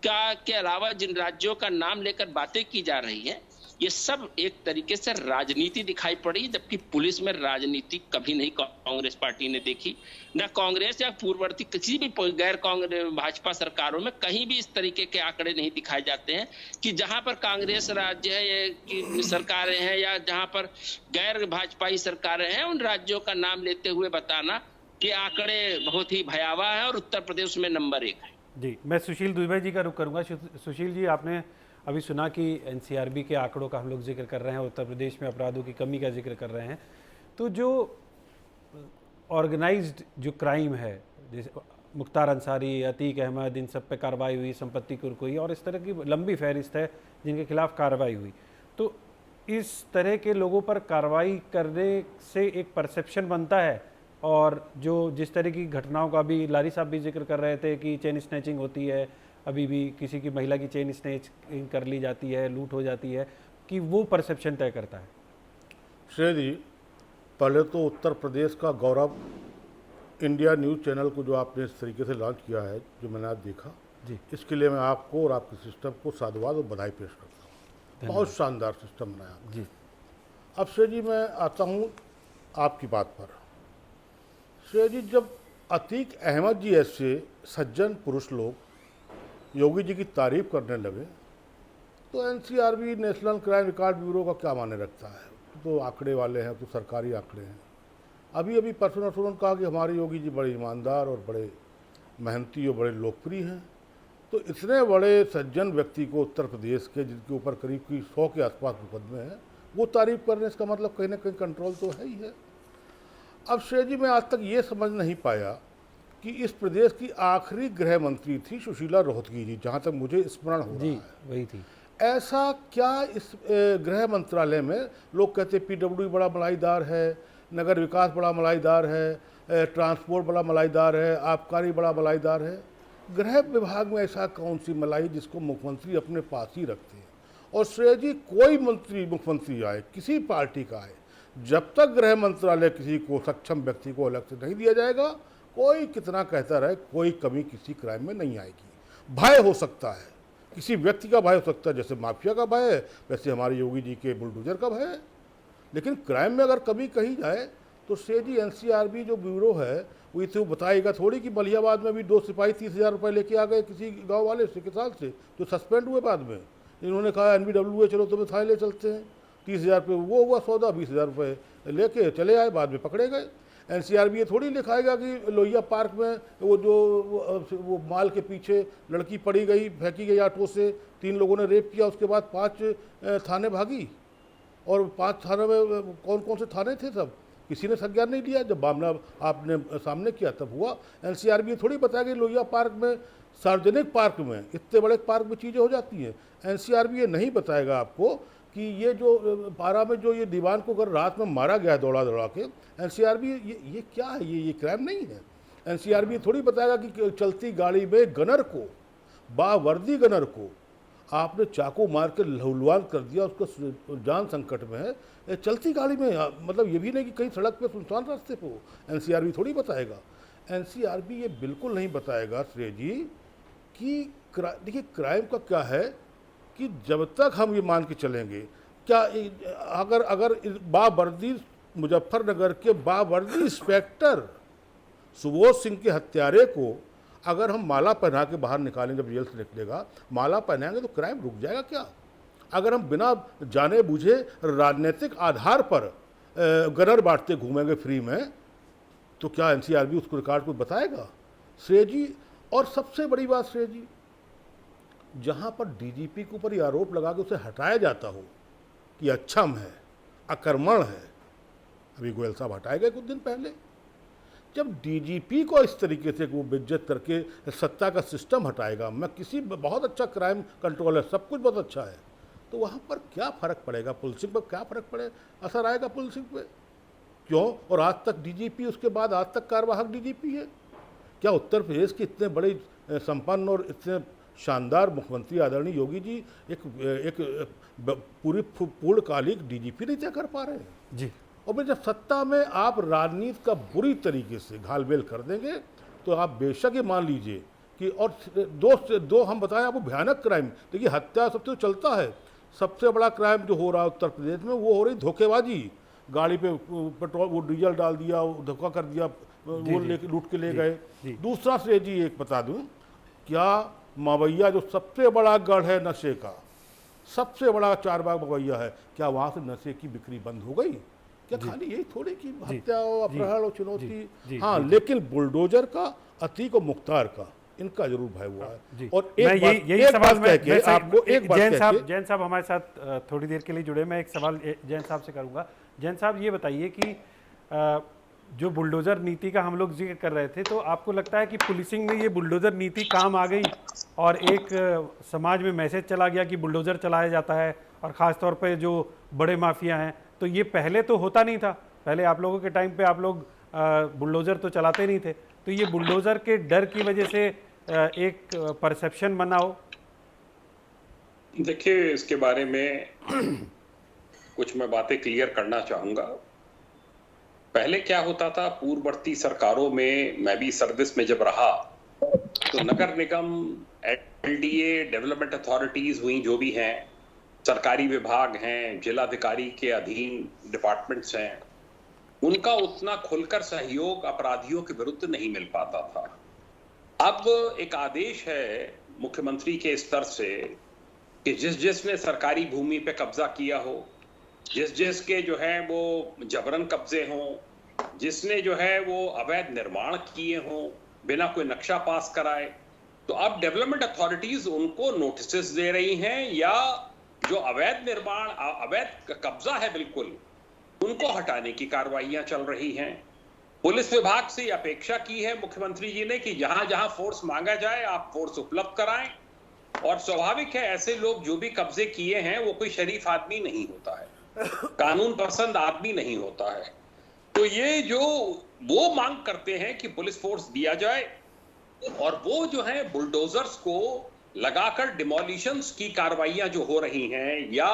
के अलावा जिन राज्यों का नाम लेकर बातें की जा रही है, ये सब एक तरीके से राजनीति दिखाई पड़ी, जबकि पुलिस में राजनीति कभी नहीं कांग्रेस पार्टी ने देखी। न कांग्रेस या पूर्ववर्ती किसी भी गैर कांग्रेस भाजपा सरकारों में कहीं भी इस तरीके के आंकड़े नहीं दिखाए जाते हैं कि जहां पर कांग्रेस राज्य है की सरकारें हैं या जहां पर गैर भाजपाई सरकारें हैं, उन राज्यों का नाम लेते हुए बताना कि आंकड़े बहुत ही भयावह है और उत्तर प्रदेश में नंबर 1 है। जी, मैं सुशील दुबे जी का रुख करूंगा। सुशील जी, आपने अभी सुना कि एनसीआरबी के आंकड़ों का हम लोग जिक्र कर रहे हैं, उत्तर प्रदेश में अपराधों की कमी का जिक्र कर रहे हैं, तो जो ऑर्गेनाइज्ड जो क्राइम है, जैसे मुख्तार अंसारी, अतीक अहमद, इन सब पे कार्रवाई हुई, संपत्ति कुर्क और इस तरह की लंबी फहरिस्त है जिनके खिलाफ कार्रवाई हुई। तो इस तरह के लोगों पर कार्रवाई करने से एक परसेप्शन बनता है, और जो जिस तरह की घटनाओं का भी लारी साहब भी जिक्र कर रहे थे कि चेन स्नैचिंग होती है, अभी भी किसी की महिला की चेन स्नैच कर ली जाती है, लूट हो जाती है, कि वो परसेप्शन तय करता है। श्रेय जी, पहले तो उत्तर प्रदेश का गौरव इंडिया न्यूज़ चैनल को जो आपने इस तरीके से लॉन्च किया है, जो मैंने आज देखा जी, इसके लिए मैं आपको और आपके सिस्टम को साधुवाद और बधाई पेश करता हूँ। बहुत शानदार सिस्टम बनाया आपने। जी। अब श्रेय जी मैं आता हूँ आपकी बात पर। श्रेय जी, जब अतीक अहमद जी ऐसे सज्जन पुरुष लोग योगी जी की तारीफ करने लगे तो NCRB national crime record bureau का क्या माने रखता है? तो आंकड़े वाले हैं, तो सरकारी आंकड़े हैं। अभी अभी परसों उन्होंने कहा कि हमारे योगी जी बड़े ईमानदार और बड़े मेहनती और बड़े लोकप्रिय हैं। तो इतने बड़े सज्जन व्यक्ति को उत्तर प्रदेश के, जिनके ऊपर करीब 100 के आसपास मुकदमे हैं, वो तारीफ करने, इसका मतलब कहीं ना कहीं कंट्रोल तो है ही है। अब श्रेय जी, मैं आज तक ये समझ नहीं पाया कि इस प्रदेश की आखिरी गृह मंत्री थी सुशीला रोहतगी जी, जहाँ तक मुझे स्मरण हो रहा है, वही थी। ऐसा क्या इस गृह मंत्रालय में लोग कहते पीडब्ल्यूडी बड़ा मलाईदार है, नगर विकास बड़ा मलाईदार है, ट्रांसपोर्ट बड़ा मलाईदार है, आबकारी बड़ा मलाईदार है, गृह विभाग में ऐसा कौन सी मलाई जिसको मुख्यमंत्री अपने पास ही रखते हैं? और श्रेय जी, कोई मंत्री मुख्यमंत्री आए, किसी पार्टी का आए, जब तक गृह मंत्रालय किसी को सक्षम व्यक्ति को अलग से नहीं दिया जाएगा, कोई कितना कहता रहे, कोई कमी किसी क्राइम में नहीं आएगी। भय हो सकता है, किसी व्यक्ति का भय हो सकता है, जैसे माफिया का भय है, वैसे हमारे योगी जी के बुलडोजर का भय है। लेकिन क्राइम में अगर कमी कही जाए तो श्रेय जी, एनसीआरबी जो ब्यूरो है वो इसे बताएगा थोड़ी कि बलियाबाद में भी 2 सिपाही 30,000 रुपये लेके आ गए किसी गांव वाले से के साथ से, जो सस्पेंड हुए बाद में। इन्होंने कहा NBWA चलो तुम्हें थाने ले चलते हैं, 30,000 रुपये वो हुआ सौदा, 20,000 रुपये लेके चले आए, बाद में पकड़े गए। एनसीआरबी ये थोड़ी लिखाएगा कि लोहिया पार्क में वो माल के पीछे लड़की पड़ी गई, फेंकी गई ऑटो से, 3 लोगों ने रेप किया, उसके बाद 5 थाने भागी, और 5 थाने में कौन कौन से थाने थे सब किसी ने संज्ञान नहीं लिया। जब मामला आपने सामने किया तब हुआ। एनसीआरबी ये थोड़ी बताएगी लोहिया पार्क में, सार्वजनिक पार्क में, इतने बड़े पार्क में चीज़ें हो जाती हैं। एनसीआरबी ये नहीं बताएगा आपको कि ये जो पारा में जो ये दीवान को अगर रात में मारा गया दौड़ा दौड़ा के, एनसीआरबी ये क्या है? ये क्राइम नहीं है। एनसीआरबी थोड़ी बताएगा कि चलती गाड़ी में गनर को, बावर्दी गनर को आपने चाकू मार के लहूलुहान कर दिया, उसको जान संकट में है, चलती गाड़ी में, मतलब ये भी नहीं कि कहीं सड़क पे सुनसान रास्ते पे हो। एनसीआरबी थोड़ी बताएगा। एनसीआरबी ये बिल्कुल नहीं बताएगा श्रेय जी कि देखिए क्राइम का क्या है कि जब तक हम ये मान के चलेंगे, क्या अगर बावर्दी मुजफ्फरनगर के बावर्दी इंस्पेक्टर सुबोध सिंह के हत्यारे को अगर हम माला पहना के बाहर निकालेंगे, जब जेल से निकलेगा माला पहनाएंगे तो क्राइम रुक जाएगा क्या? अगर हम बिना जाने बुझे राजनीतिक आधार पर गनर बांटते घूमेंगे फ्री में, तो क्या एनसीआरबी उसको रिकॉर्ड को बताएगा? श्रेय जी, और सबसे बड़ी बात श्रेय जी, जहां पर डीजीपी के ऊपर ये आरोप लगा के उसे हटाया जाता हो कि अक्षम है, आक्रमण है, अभी गोयल साहब हटाए गए कुछ दिन पहले, जब डीजीपी को इस तरीके से वो बेइज्जत करके सत्ता का सिस्टम हटाएगा, मैं किसी बहुत अच्छा क्राइम कंट्रोल है, सब कुछ बहुत अच्छा है, तो वहाँ पर क्या फ़र्क पड़ेगा? पुलिसिंग पर क्या फ़र्क पड़े, असर आएगा पुलिसिंग पे? क्यों? और आज तक डीजीपी, उसके बाद आज तक कार्यवाहक डीजीपी है। क्या उत्तर प्रदेश के इतने बड़े संपन्न और इतने शानदार मुख्यमंत्री आदरणीय योगी जी एक पूर्णकालिक डीजीपी नहीं तय कर पा रहे हैं? जी। और फिर जब सत्ता में आप राजनीति का बुरी तरीके से घालमेल कर देंगे तो आप बेशक ये मान लीजिए कि, और दो हम बताएं आपको भयानक क्राइम, देखिए हत्या सबसे तो चलता है, सबसे बड़ा क्राइम जो हो रहा है उत्तर प्रदेश में वो हो रही धोखेबाजी, गाड़ी पे पेट्रोल वो डीजल डाल दिया, धोखा कर दिया, वो लेके लूट के ले गए। दूसरा श्रेय जी एक बता दूं, क्या मवैया जो सबसे बड़ा गढ़ है नशे का, सबसे बड़ा चारबाग मवैया है, क्या वहाँ से नशे की बिक्री बंद हो गई? क्या खाली यही थोड़ी कि हत्या और अपहरण और चुनौती? हाँ, लेकिन बुलडोजर का, अतीक और मुख्तार का, इनका जरूर भय हुआ है। और यही सवाल मैं आपको एक बात जैन साहब हमारे साथ थोड़ी देर के लिए जुड़े, मैं एक सवाल जैन साहब से करूंगा। जैन साहब ये बताइए कि जो बुलडोज़र नीति का हम लोग जिक्र कर रहे थे, तो आपको लगता है कि पुलिसिंग में ये बुलडोज़र नीति काम आ गई और एक समाज में मैसेज चला गया कि बुलडोज़र चलाया जाता है, और ख़ास तौर पे जो बड़े माफिया हैं, तो ये पहले तो होता नहीं था। पहले आप लोगों के टाइम पे आप लोग बुलडोज़र तो चलाते नहीं थे, तो ये बुलडोज़र के डर की वजह से एक परसेप्शन बना हो? देखिए, इसके बारे में कुछ मैं बातें क्लियर करना चाहूंगा। पहले क्या होता था, पूर्ववर्ती सरकारों में, मैं भी सर्विस में जब रहा, तो नगर निगम, एलडीए, डेवलपमेंट अथॉरिटीज हुई जो भी हैं, सरकारी विभाग हैं, जिलाधिकारी के अधीन डिपार्टमेंट्स हैं, उनका उतना खुलकर सहयोग अपराधियों के विरुद्ध नहीं मिल पाता था। अब एक आदेश है मुख्यमंत्री के स्तर से कि जिसने सरकारी भूमि पे कब्जा किया हो, जिसके जो है वो जबरन कब्जे हों, जिसने जो है वो अवैध निर्माण किए हों बिना कोई नक्शा पास कराए, तो अब डेवलपमेंट अथॉरिटीज उनको नोटिस दे रही हैं, या जो अवैध निर्माण, अवैध कब्जा है बिल्कुल, उनको हटाने की कार्रवाइयां चल रही हैं। पुलिस विभाग से अपेक्षा की है मुख्यमंत्री जी ने कि जहां जहां फोर्स मांगा जाए आप फोर्स उपलब्ध कराएं, और स्वाभाविक है ऐसे लोग जो भी कब्जे किए हैं वो कोई शरीफ आदमी नहीं होता है, कानून पसंद आदमी नहीं होता है। तो ये जो वो मांग करते हैं कि पुलिस फोर्स दिया जाए, और वो जो है बुलडोजर्स को लगाकर डिमोलिशंस की कार्रवाइयां जो हो रही हैं, या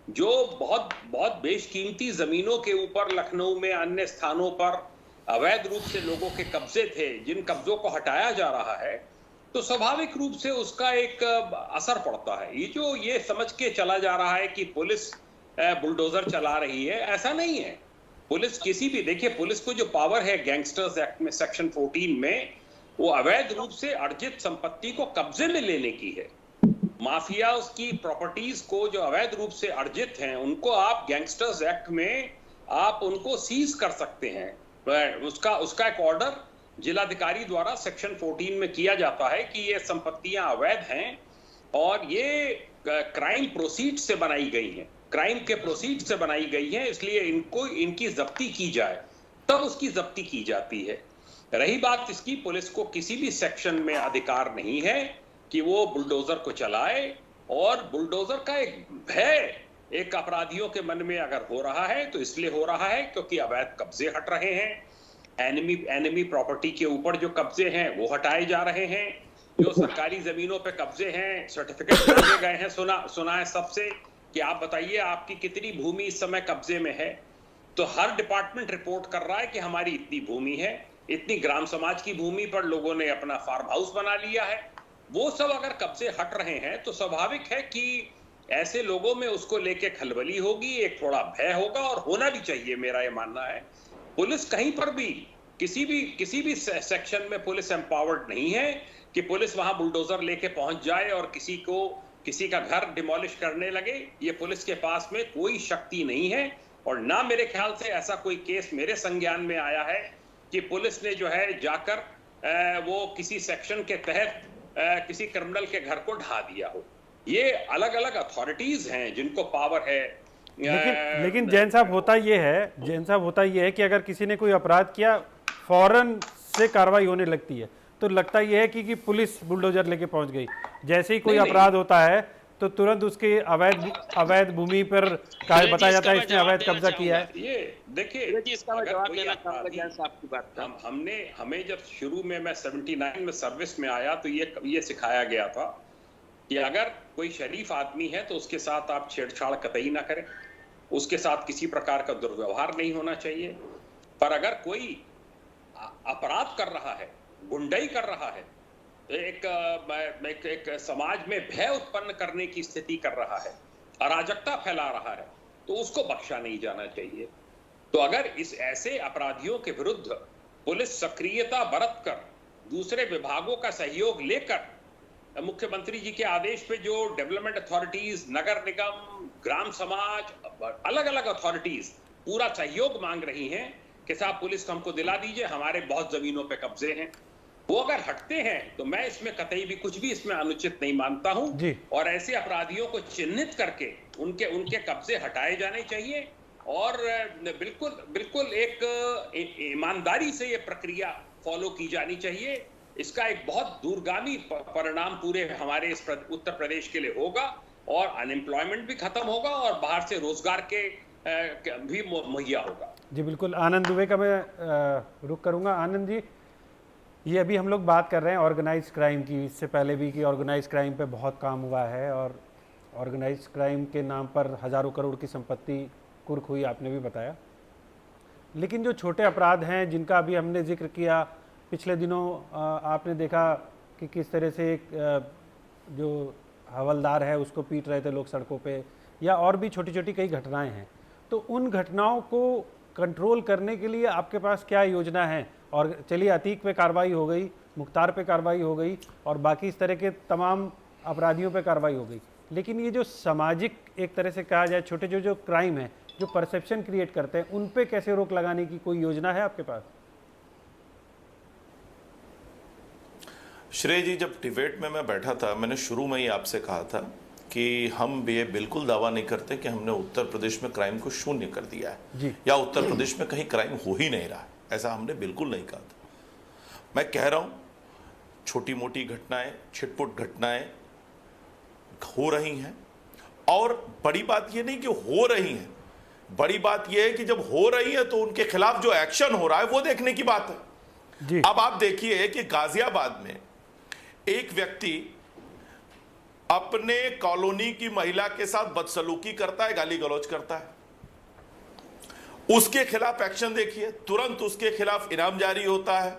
जो बहुत बहुत बेशकीमती जमीनों के ऊपर लखनऊ में अन्य स्थानों पर अवैध रूप से लोगों के कब्जे थे, जिन कब्जों को हटाया जा रहा है, तो स्वाभाविक रूप से उसका एक असर पड़ता है। ये समझ के चला जा रहा है कि पुलिस बुलडोजर चला रही है, ऐसा नहीं है। पुलिस किसी भी, देखिए, पुलिस को जो पावर है गैंगस्टर्स एक्ट में सेक्शन 14 में, वो अवैध रूप से अर्जित संपत्ति को कब्जे में लेने की है। माफिया उसकी प्रॉपर्टीज को जो अवैध रूप से अर्जित हैं, उनको आप गैंगस्टर्स एक्ट में आप उनको सीज कर सकते हैं। उसका एक ऑर्डर जिलाधिकारी द्वारा सेक्शन 14 में किया जाता है कि ये संपत्तियां अवैध हैं और ये क्राइम प्रोसीड से बनाई गई हैं, क्राइम के प्रोसीड से बनाई गई हैं, इसलिए इनकी जब्ती की जाए, तब उसकी जब्ती की जाती है। रही बात इसकी, पुलिस को किसी भी सेक्शन में अधिकार नहीं है कि वो बुलडोजर को चलाए, और बुलडोजर का एक भय एक अपराधियों के मन में अगर हो रहा है तो इसलिए हो रहा है क्योंकि अवैध कब्जे हट रहे हैं, एनिमी प्रॉपर्टी के ऊपर जो कब्जे हैं वो हटाए जा रहे हैं, जो सरकारी जमीनों पे कब्जे हैं, सर्टिफिकेट दिए गए हैं। सुना है सबसे कि आप बताइए आपकी कितनी भूमि इस समय कब्जे में है, तो हर डिपार्टमेंट रिपोर्ट कर रहा है कि हमारी इतनी भूमि है, इतनी ग्राम समाज की भूमि पर लोगों ने अपना फार्म हाउस बना लिया है। वो सब अगर कब्जे हट रहे हैं तो स्वाभाविक है कि ऐसे लोगों में उसको लेके खलबली होगी, एक थोड़ा भय होगा, और होना भी चाहिए, मेरा ये मानना है। पुलिस कहीं पर भी किसी भी सेक्शन में पुलिस एम्पावर्ड नहीं है कि पुलिस वहां बुलडोजर लेके पहुंच जाए और किसी का घर डिमोलिश करने लगे। ये पुलिस के पास में कोई शक्ति नहीं है, और ना मेरे ख्याल से ऐसा कोई केस मेरे संज्ञान में आया है कि पुलिस ने जो है जाकर वो किसी सेक्शन के तहत किसी क्रिमिनल के घर को ढा दिया हो। ये अलग अलग अथॉरिटीज हैं जिनको पावर है। लेकिन जैन साहब होता ये है कि अगर किसी ने कोई अपराध किया, फौरन से कार्रवाई होने लगती है, तो लगता ये है कि पुलिस बुलडोजर लेके पहुंच गई। जैसे ही कोई अपराध होता है तो तुरंत उसके अवैध भूमि पर बताया जाता है इसने अवैध कब्जा किया है। ये देखिए, हमें जब शुरू में मैं 79 में सर्विस में आया तो ये सिखाया गया था कि अगर कोई शरीफ आदमी है तो उसके साथ आप छेड़छाड़ कतई ना करें, उसके साथ किसी प्रकार का दुर्व्यवहार नहीं होना चाहिए। पर अगर कोई अपराध कर रहा है, गुंडाई कर रहा है, एक समाज में भय उत्पन्न करने की स्थिति कर रहा है, अराजकता फैला रहा है, तो उसको बख्शा नहीं जाना चाहिए। तो अगर इस ऐसे अपराधियों के विरुद्ध पुलिस सक्रियता बरतकर, दूसरे विभागों का सहयोग लेकर, मुख्यमंत्री जी के आदेश पे जो डेवलपमेंट अथॉरिटीज, नगर निगम, ग्राम समाज, अलग अलग अथॉरिटीज पूरा सहयोग मांग रही हैं कि साहब पुलिस को हमको दिला दीजिए, हमारे बहुत जमीनों पे कब्जे हैं, वो अगर हटते हैं तो मैं इसमें कतई भी कुछ भी इसमें अनुचित नहीं मानता हूं। और ऐसे अपराधियों को चिन्हित करके उनके कब्जे हटाए जाने चाहिए। और बिल्कुल बिल्कुल एक ईमानदारी से ये प्रक्रिया फॉलो की जानी चाहिए। इसका एक बहुत दूरगामी परिणाम पूरे हमारे इस उत्तर प्रदेश के लिए होगा और अनएम्प्लॉयमेंट भी खत्म होगा और बाहर से रोजगार के भी मुहैया होगा। जी बिल्कुल, आनंद दुबे का मैं रुख करूंगा। आनंद जी, ये अभी हम लोग बात कर रहे हैं ऑर्गेनाइज क्राइम की, इससे पहले भी कि ऑर्गेनाइज क्राइम पे बहुत काम हुआ है और ऑर्गेनाइज क्राइम के नाम पर हज़ारों करोड़ की संपत्ति कुर्क हुई, आपने भी बताया। लेकिन जो छोटे अपराध हैं जिनका अभी हमने जिक्र किया, पिछले दिनों आपने देखा कि किस तरह से एक जो हवलदार है उसको पीट रहे थे लोग सड़कों पे, या और भी छोटी छोटी कई घटनाएं हैं। तो उन घटनाओं को कंट्रोल करने के लिए आपके पास क्या योजना है? और चलिए, अतीक पे कार्रवाई हो गई, मुख्तार पे कार्रवाई हो गई और बाकी इस तरह के तमाम अपराधियों पे कार्रवाई हो गई, लेकिन ये जो सामाजिक एक तरह से कहा जाए छोटे जो क्राइम है, जो परसेप्शन क्रिएट करते हैं, उन पे कैसे रोक लगाने की कोई योजना है आपके पास? श्रेय जी, जब डिबेट में मैं बैठा था, मैंने शुरू में ही आपसे कहा था कि हम ये बिल्कुल दावा नहीं करते कि हमने उत्तर प्रदेश में क्राइम को शून्य कर दिया है जी। या उत्तर प्रदेश में कहीं क्राइम हो ही नहीं रहा है, ऐसा हमने बिल्कुल नहीं कहा था। मैं कह रहा हूं छोटी मोटी घटनाएं, छिटपुट घटनाएं हो रही हैं, और बड़ी बात यह नहीं कि हो रही हैं, बड़ी बात यह है कि जब हो रही है तो उनके खिलाफ जो एक्शन हो रहा है वो देखने की बात है जी। अब आप देखिए कि गाजियाबाद में एक व्यक्ति अपने कॉलोनी की महिला के साथ बदसलूकी करता है, गाली गलौज करता है, उसके खिलाफ एक्शन देखिए, तुरंत उसके खिलाफ इनाम जारी होता है,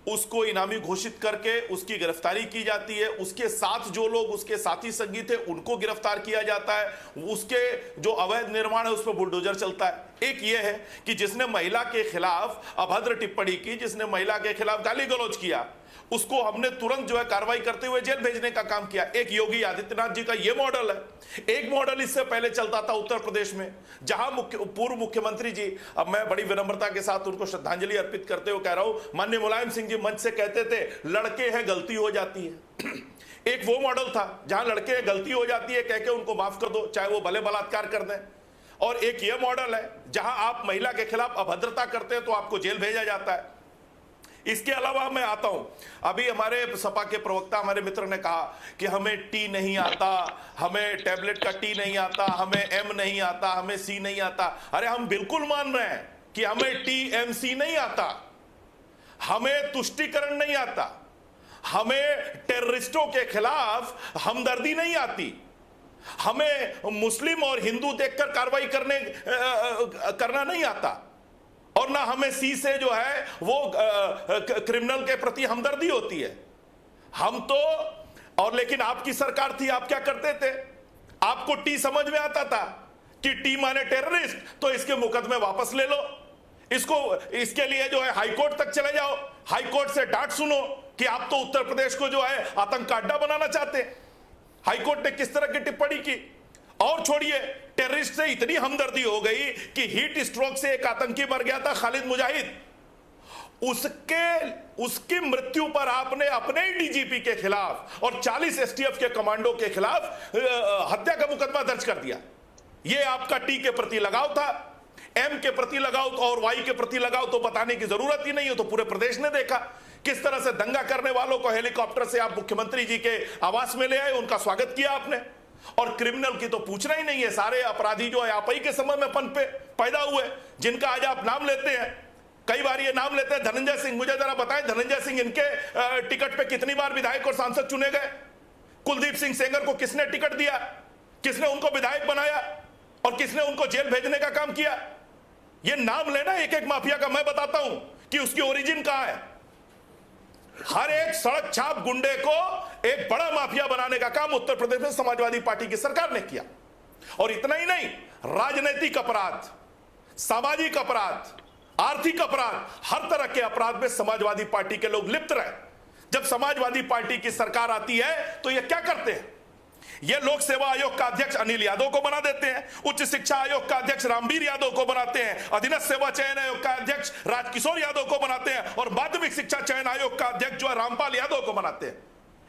उसको इनामी घोषित करके उसकी गिरफ्तारी की जाती है, उसके साथ जो लोग उसके साथी संगी थे उनको गिरफ्तार किया जाता है, उसके जो अवैध निर्माण है उस पर बुलडोजर चलता है। एक ये है कि जिसने महिला के खिलाफ अभद्र टिप्पणी की, जिसने महिला के खिलाफ गाली गलौज किया, उसको हमने तुरंत जो है कार्रवाई करते हुए जेल भेजने का काम किया। एक योगी आदित्यनाथ जी का यह मॉडल है। एक मॉडल इससे पहले चलता था उत्तर प्रदेश में, जहां पूर्व मुख्यमंत्री जी, अब मैं बड़ी विनम्रता के साथ उनको श्रद्धांजलि अर्पित करते हुए कह रहा हूं, माननीय मुलायम सिंह जी मंच से कहते थे लड़के हैं गलती हो जाती है। एक वो मॉडल था जहां लड़के हैं गलती हो जाती है कह के उनको माफ कर दो, चाहे वो भले बलात्कार कर दें। और एक ये मॉडल है जहां आप महिला के खिलाफ अभद्रता करते हैं तो आपको जेल भेजा जाता है। इसके अलावा मैं आता हूं, अभी हमारे सपा के प्रवक्ता हमारे मित्र ने कहा कि हमें टी नहीं आता, हमें टैबलेट का टी नहीं आता, हमें एम नहीं आता, हमें सी नहीं आता। अरे हम बिल्कुल मान रहे हैं कि हमें टी एम सी नहीं आता, हमें तुष्टीकरण नहीं आता, हमें टेररिस्टों के खिलाफ हमदर्दी नहीं आती, हमें मुस्लिम और हिंदू देखकर कार्रवाई करना नहीं आता, और ना हमें सी से जो है वो क्रिमिनल के प्रति हमदर्दी होती है। हम तो, और लेकिन आपकी सरकार थी, आप क्या करते थे? आपको टी समझ में आता था कि टी माने टेररिस्ट, तो इसके मुकदमे वापस ले लो, इसके लिए जो है हाई कोर्ट तक चले जाओ, हाई कोर्ट से डांट सुनो कि आप तो उत्तर प्रदेश को जो है आतंक का अड्डा बनाना चाहते हैं। हाई कोर्ट ने किस तरह की टिप्पणी की? और छोड़िए, टेररिस्ट से इतनी हमदर्दी हो गई कि हीट स्ट्रोक से एक आतंकी मर गया था, खालिद मुजाहिद, उसकी मृत्यु पर आपने अपने ही डीजीपी के खिलाफ और 40 एसटीएफ के कमांडो के खिलाफ हत्या का मुकदमा दर्ज कर दिया। यह आपका टी के प्रति लगाव था। एम के प्रति लगाव और वाई के प्रति लगाव तो बताने की जरूरत ही नहीं है, तो पूरे प्रदेश ने देखा किस तरह से दंगा करने वालों को हेलीकॉप्टर से आप मुख्यमंत्री जी के आवास में ले आए, उनका स्वागत किया आपने। और क्रिमिनल की तो पूछना ही नहीं है, सारे अपराधी जो है आप ही के समय में पैदा हुए, जिनका आज आप नाम लेते हैं, कई बार ये नाम लेते हैं। धनंजय सिंह, मुझे जरा बताएं, धनंजय सिंह इनके टिकट पे कितनी बार विधायक और सांसद चुने गए? कुलदीप सिंह सेंगर को किसने टिकट दिया? किसने उनको विधायक बनाया और किसने उनको जेल भेजने का काम किया? ये नाम लेना एक एक माफिया का, मैं बताता हूं कि उसकी ओरिजिन कहां है। हर एक सड़क छाप गुंडे को एक बड़ा माफिया बनाने का काम उत्तर प्रदेश में समाजवादी पार्टी की सरकार ने किया। और इतना ही नहीं, राजनीतिक अपराध, सामाजिक अपराध, आर्थिक अपराध, हर तरह के अपराध में समाजवादी पार्टी के लोग लिप्त रहे। जब समाजवादी पार्टी की सरकार आती है तो ये क्या करते हैं? ये लोक सेवा आयोग का अध्यक्ष अनिल यादव को बना देते हैं, उच्च शिक्षा आयोग का अध्यक्ष रामवीर यादव को बनाते हैं, अधीनस्थ सेवा चयन आयोग का अध्यक्ष राजकिशोर यादव को बनाते हैं, और माध्यमिक शिक्षा चयन आयोग का अध्यक्ष जो है रामपाल यादव को बनाते हैं।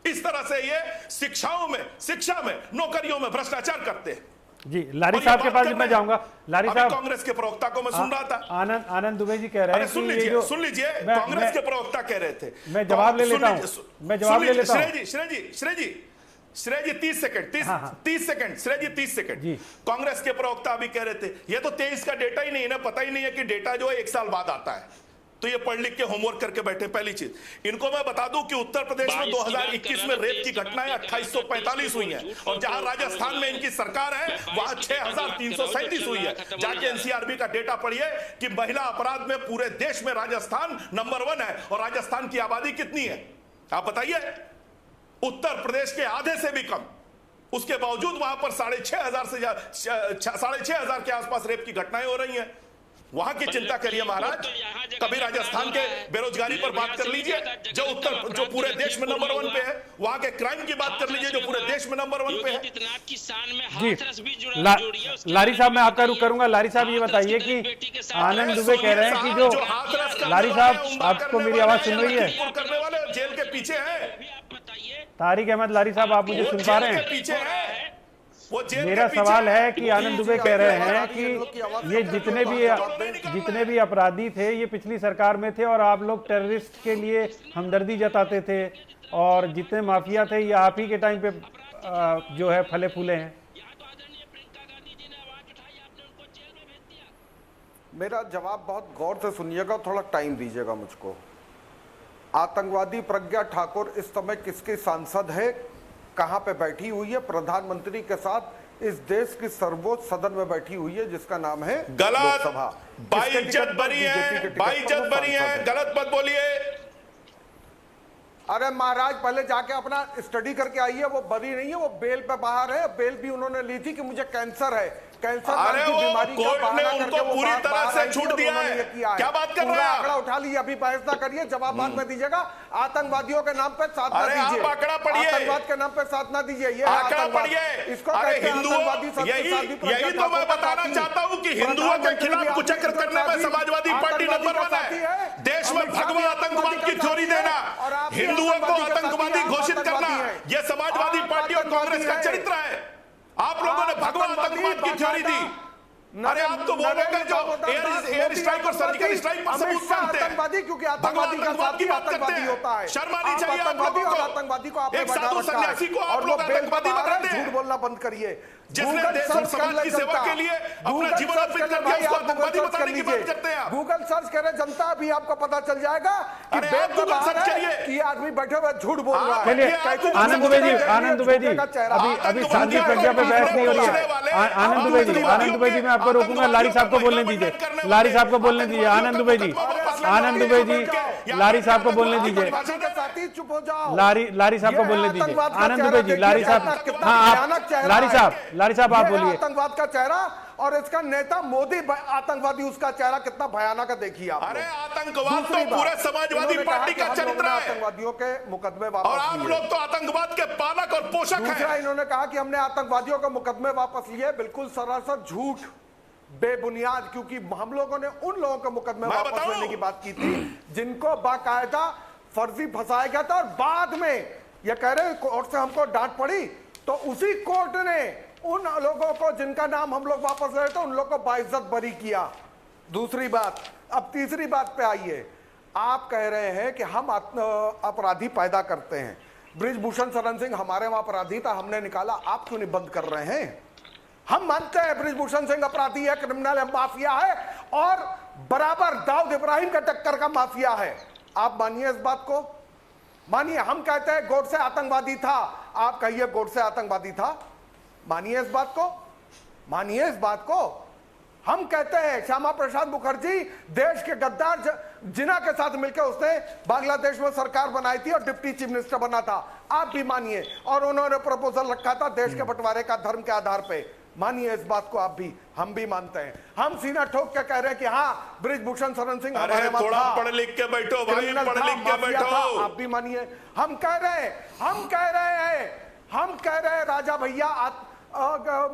इस तरह से ये शिक्षा में नौकरियों में भ्रष्टाचार करते हैं। जी लारी और ये साहब के बात पास कर मैं रहे जाऊंगा। लारी अभी साहब, कांग्रेस के प्रवक्ता को मैं सुन रहा था। आनंद दुबे जी कह रहे अरे हैं सुन कि ये लीजिए, जो सुन लीजिए, मैं- कांग्रेस मैं- के प्रवक्ता कह रहे थे। मैं जवाब ले लेता हूं, मैं जवाब ले लेता हूं। श्रेय जी 30 सेकंड, 30 सेकंड, श्रेय जी 30 सेकंड। जी। कांग्रेस के प्रवक्ता अभी कह रहे थे ये तो 23 का डेटा ही नहीं है ना, पता ही नहीं है कि डेटा जो है 1 साल बाद आता है। तो ये पढ़ लिख के होमवर्क करके बैठे। पहली चीज इनको मैं बता दूं कि उत्तर प्रदेश में 2021 में रेप की घटनाएं 2845 हुई हैं, और जहां राजस्थान में इनकी सरकार है वहां 6337 हुई है। जाके एनसीआरबी का डेटा पढ़िए कि महिला अपराध में पूरे देश में राजस्थान नंबर 1 है। और राजस्थान की आबादी कितनी है आप बताइए? उत्तर प्रदेश के आधे से भी कम। उसके बावजूद वहां पर 6500 से 6500 के आसपास रेप की घटनाएं हो रही हैं। वहां की चिंता करिए महाराज। कभी राजस्थान के बेरोजगारी पर बात कर लीजिए जो पूरे देश में नंबर 1 पे है। वहां के क्राइम की बात कर लीजिए जो पूरे देश में नंबर 1 पे है। जी लारी साहब, मैं आपका रुख करूंगा। लारी साहब ये बताइए कि आनंद दुबे कह रहे हैं कि जो लारी साहब, आपको मेरी आवाज सुन रही है? करने वाले जेल के पीछे है तारिक अहमद लारी साहब, आप मुझे सुन पा रहे हैं? पीछे है वो जेल मेरा के पीछे सवाल है है। कि आनंद दुबे कह रहे हैं कि ये जितने भी अपराधी थे ये पिछली सरकार में थे और आप लोग टेररिस्ट के लिए हमदर्दी जताते थे, और जितने माफिया थे ये आप ही के टाइम पे जो है फले फूले हैं। मेरा जवाब बहुत गौर से सुनिएगा, थोड़ा टाइम दीजिएगा मुझको। आतंकवादी प्रज्ञा ठाकुर इस समय किसकी सांसद है, कहां पे बैठी हुई है? प्रधानमंत्री के साथ इस देश की सर्वोच्च सदन में बैठी हुई है जिसका नाम है गलत। लोकसभा। बाइज्जत बरी है, बाइज्जत बरी है, गलत मत बोलिए। अरे महाराज पहले जाके अपना स्टडी करके आइए। वो बरी नहीं है, वो बेल पे बाहर है। बेल भी उन्होंने ली थी कि मुझे कैंसर है, कैंसर अरे की वो बीमारी का कोर्ट ने बहाना उनको करके वो पूरी तरह बाहर से आई थी छूट और दिया उन्होंने है। ये किया है। क्या बात कर रहे पूरा हैं आप? आंकड़ा उठा लीजिए, अभी बहस ना करिए, जवाब बाद में दीजिएगा। आतंकवादियों के नाम पे साथ ना अरे आप दीजिए, आंकड़ा पढ़िए। आतंकवाद के नाम पे साथ ना दीजिए। ये आंकड़ा आतंकवाद। पढ़िए। इसको अरे कहते हैं हिंदुओं, आतंकवादी शब्द यही तो मैं बताना चाहता हूं कि हिंदुओं के खिलाफ कुचक्र करने में समाजवादी पार्टी नंबर 1 है। देश में भगवा आतंकवाद की थ्योरी देना, हिंदुओं को आतंकवादी घोषित करना, यह समाजवादी पार्टी और कांग्रेस का चरित्र है। आप लोगों ने भगवा आतंकवाद की थ्योरी दी। अरे आप तो बोलोगे जो एयर स्ट्राइक और सर्जिकल स्ट्राइक पर सबूत मांगते हैं। आतंकवादी, क्योंकि आतंकवादी का आतंकवाद की बात करते हैं। होता है। शर्म आनी चाहिए आप आतंकवादी लोगों और को। आतंकवादी को आपने एक बैठा साधु रखा है। सन्यासी को आप और लोग वो बेल आतंकवादी पे बाहर बताते है, हैं। झूठ बोलना बंद करिए। जिसने गूगल देश और सर्च समाज कर की ले सेवा जनता। के लिए अपना गूगल जीवन सर्च अर्पित कर ले कर दिया, भाई, उसको आप गूगल आतंकवादी सर्च बताने कर की लीजिए। बात करते हैं आप। गूगल सर्च करे जनता, अभी आपको पता चल जाएगा कि अरे बेल आप पे गूगल बाहर सर्च है करिए। कि ये आदमी बैठे हुए झूठ बोल रहा है। चलिए कैसे आनंद दुबे जी, आनंद दुबे जी, का चेहरा। अभी शांति प्रज्ञा पे बहस नहीं हो रही है। आनंद दुबे जी, आनंद दुबे जी, मैं आपको रोकूंगा। लारी साहब को बोलने दीजिए, लारी साहब को बोलने दीजिए। आनंद दुबे जी, आनंद दुबे जी, लारी साहब को बोलने दीजिए। चुप हो जाओ। लारी साहब को बोलने दीजिए। आनंद दुबे जी, लारी साहब, हाँ आप, लारी साहब आप बोलिए। आतंकवाद का चेहरा और इसका नेता मोदी आतंकवादी, उसका चेहरा कितना भयानक है देखिए आप। अरे आतंकवाद तो पूरे समाजवादी पार्टी का चरित्र है। आतंकवादियों के मुकदमे और वापस आप लिए। लोग तो आतंकवाद के पालक और पोषक दूसरा हैं। इन्होंने कहा कि हमने आतंकवादियों के मुकदमे वापस लिए, बिल्कुल सरासर झूठ, बेबुनियाद, क्योंकि हम लोगों ने उन लोगों के मुकदमे मैं वापस बताऊं? लेने की बात की थी जिनको बाकायदा फर्जी फंसाया गया था, और बाद में ये कह रहे कोर्ट से हमको डांट पड़ी तो उसी कोर्ट ने उन लोगों को जिनका नाम हम लोग वापस ले रहे थे उन लोगों को बाइज्जत बरी किया। दूसरी बात, अब तीसरी बात पे आइए। आप कह रहे हैं कि हम अपराधी पैदा करते हैं। बृजभूषण शरण सिंह हमारे वहां अपराधी था, हमने निकाला, आप क्यों नहीं बंद कर रहे हैं? हम मानते हैं बृजभूषण सिंह अपराधी है, क्रिमिनल है, माफिया है, और बराबर दाऊद इब्राहिम का टक्कर का माफिया है। आप मानिए इस बात को, मानिए। हम कहते हैं गोडसे आतंकवादी था, आप कहिए गोडसे आतंकवादी था। मानिए इस बात को, मानिए इस बात को। हम कहते हैं श्यामा प्रसाद मुखर्जी देश के गद्दार जिन्ना के साथ मिलकर उसने बांग्लादेश में सरकार बनाई थी और डिप्टी चीफ मिनिस्टर बना था, आप भी मानिए। और उन्होंने प्रपोजल रखा था देश के बंटवारे का धर्म के आधार पे, मानिए इस बात को आप भी, हम भी मानते हैं। हम सीना ठोक के कह रहे हैं कि हाँ बृजभूषण शरण सिंह हमारे वहां थोड़ा था, पढ़ लिख के बैठो भाई, क्रिमिनल पढ़ था, लिख के माफिया था, बैठो। आप भी मानिए। हम कह रहे हैं राजा भैया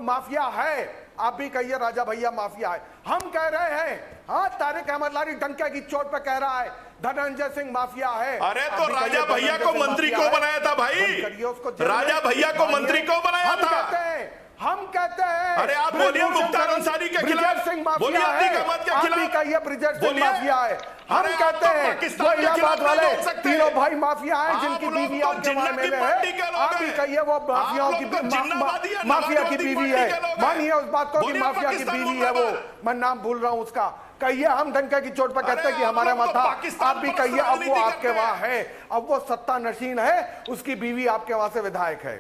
माफिया है, आप भी कहिए राजा भैया माफिया है। हम कह रहे हैं हाँ तारिक अहमद लारी डंके की चोट पे कह रहा है धनंजय सिंह माफिया है। अरे तो राजा भैया को मंत्री क्यों बनाया था भाई? राजा भैया को मंत्री क्यों बनाया था? हम कहते हैं अरे आप बोलिए मुख्तार अंसारी के खिलाफ, बोलिए अतीक अहमद के खिलाफ, आप कहिए ब्रिजेश सिंह बोलिए। माफिया है। हम अरे कहते आप तो हैं पाकिस्तान वो के इलाहाबाद खिलाफ वाले नहीं बोल सकते। तीनों भाई माफिया हैं, आप जिनकी लोग बीवी तो आपके जिन्नत मामले की में पार्टी के है। लोग आप भी हैं। कहिए वो माफियाओं आप की लोग तो जिन्नावादी या माफिया की नवाबवादी बीवी पार्टी है। के लोग हैं। मानिए उस बात को कि बोलिए माफिया की पाकिस्तान बीवी है वो, मुर्दाबाद। मैं नाम भूल रहा हूँ उसका। कहिए हम डंके की चोट पर कहते हैं कि आप हमारे लोग वहां तो था। पाकिस्तान आप भी पर कहिए अब वो राजनीति आपके करते वहां हैं। है, अब वो सत्ता नशीन है, उसकी बीवी आपके वहां से विधायक है।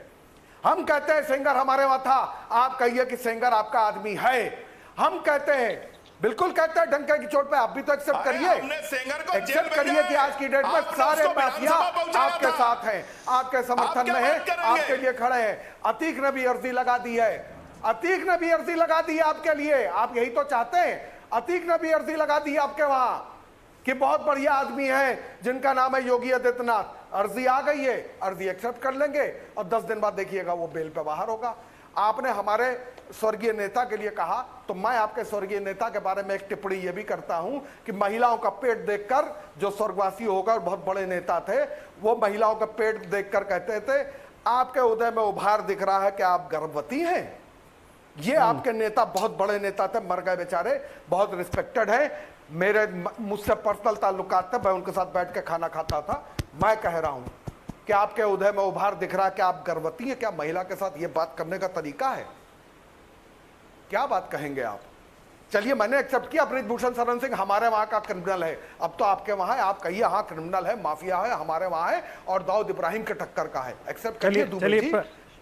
हम कहते हैं सेंगर हमारे वहां था, आप कहिए कि सेंगर आपका आदमी है। हम कहते हैं, बिल्कुल कहते हैं डंके की चोट पे, आप भी तो एक्सेप्ट करिए, हमने सेंगर को जेल एक्सेप्ट भेजा करिए है। कि आज की डेट में आपने सारे उसको माफिया विधानसभा पहुंचाया आपके था। साथ हैं, आपके समर्थन आप क्या में है, बात करेंगे? आपके लिए खड़े हैं। अतीक ने भी अर्जी लगा दी है, अतीक ने भी अर्जी लगा दी है आपके लिए। आप यही तो चाहते हैं। अतीक ने भी अर्जी लगा दी है आपके वहां कि बहुत बढ़िया आदमी है जिनका नाम है योगी आदित्यनाथ। अर्जी आ गई है, अर्जी एक्सेप्ट कर लेंगे और 10 दिन बाद देखिएगा वो बेल पे बाहर होगा। आपने हमारे स्वर्गीय नेता के लिए कहा, तो मैं आपके स्वर्गीय नेता के बारे में एक टिप्पणी ये भी करता हूं कि महिलाओं का पेट देखकर, जो स्वर्गवासी होगा और बहुत बड़े नेता थे, वो महिलाओं का पेट देखकर कहते थे आपके उदय में उभार दिख रहा है कि आप गर्भवती हैं। ये आपके नेता बहुत बड़े नेता थे, मर गए बेचारे, बहुत रिस्पेक्टेड है। मेरे मुझसे पर्सनल ताल्लुकात थे, मैं उनके साथ बैठ के खाना खाता था। मैं कह रहा हूं कि आपके उदय में उभार दिख रहा है कि आप गर्भवती हैं। क्या महिला के साथ ये बात करने का तरीका है? क्या बात कहेंगे आप? चलिए मैंने एक्सेप्ट किया ब्रिजभूषण शरण सिंह हमारे वहां का क्रिमिनल है, अब तो आपके वहां है, आप कहिए हाँ क्रिमिनल है, माफिया है, हमारे वहां है, और दाऊद इब्राहिम के टक्कर का है। एक्सेप्ट करिए दुबे जी।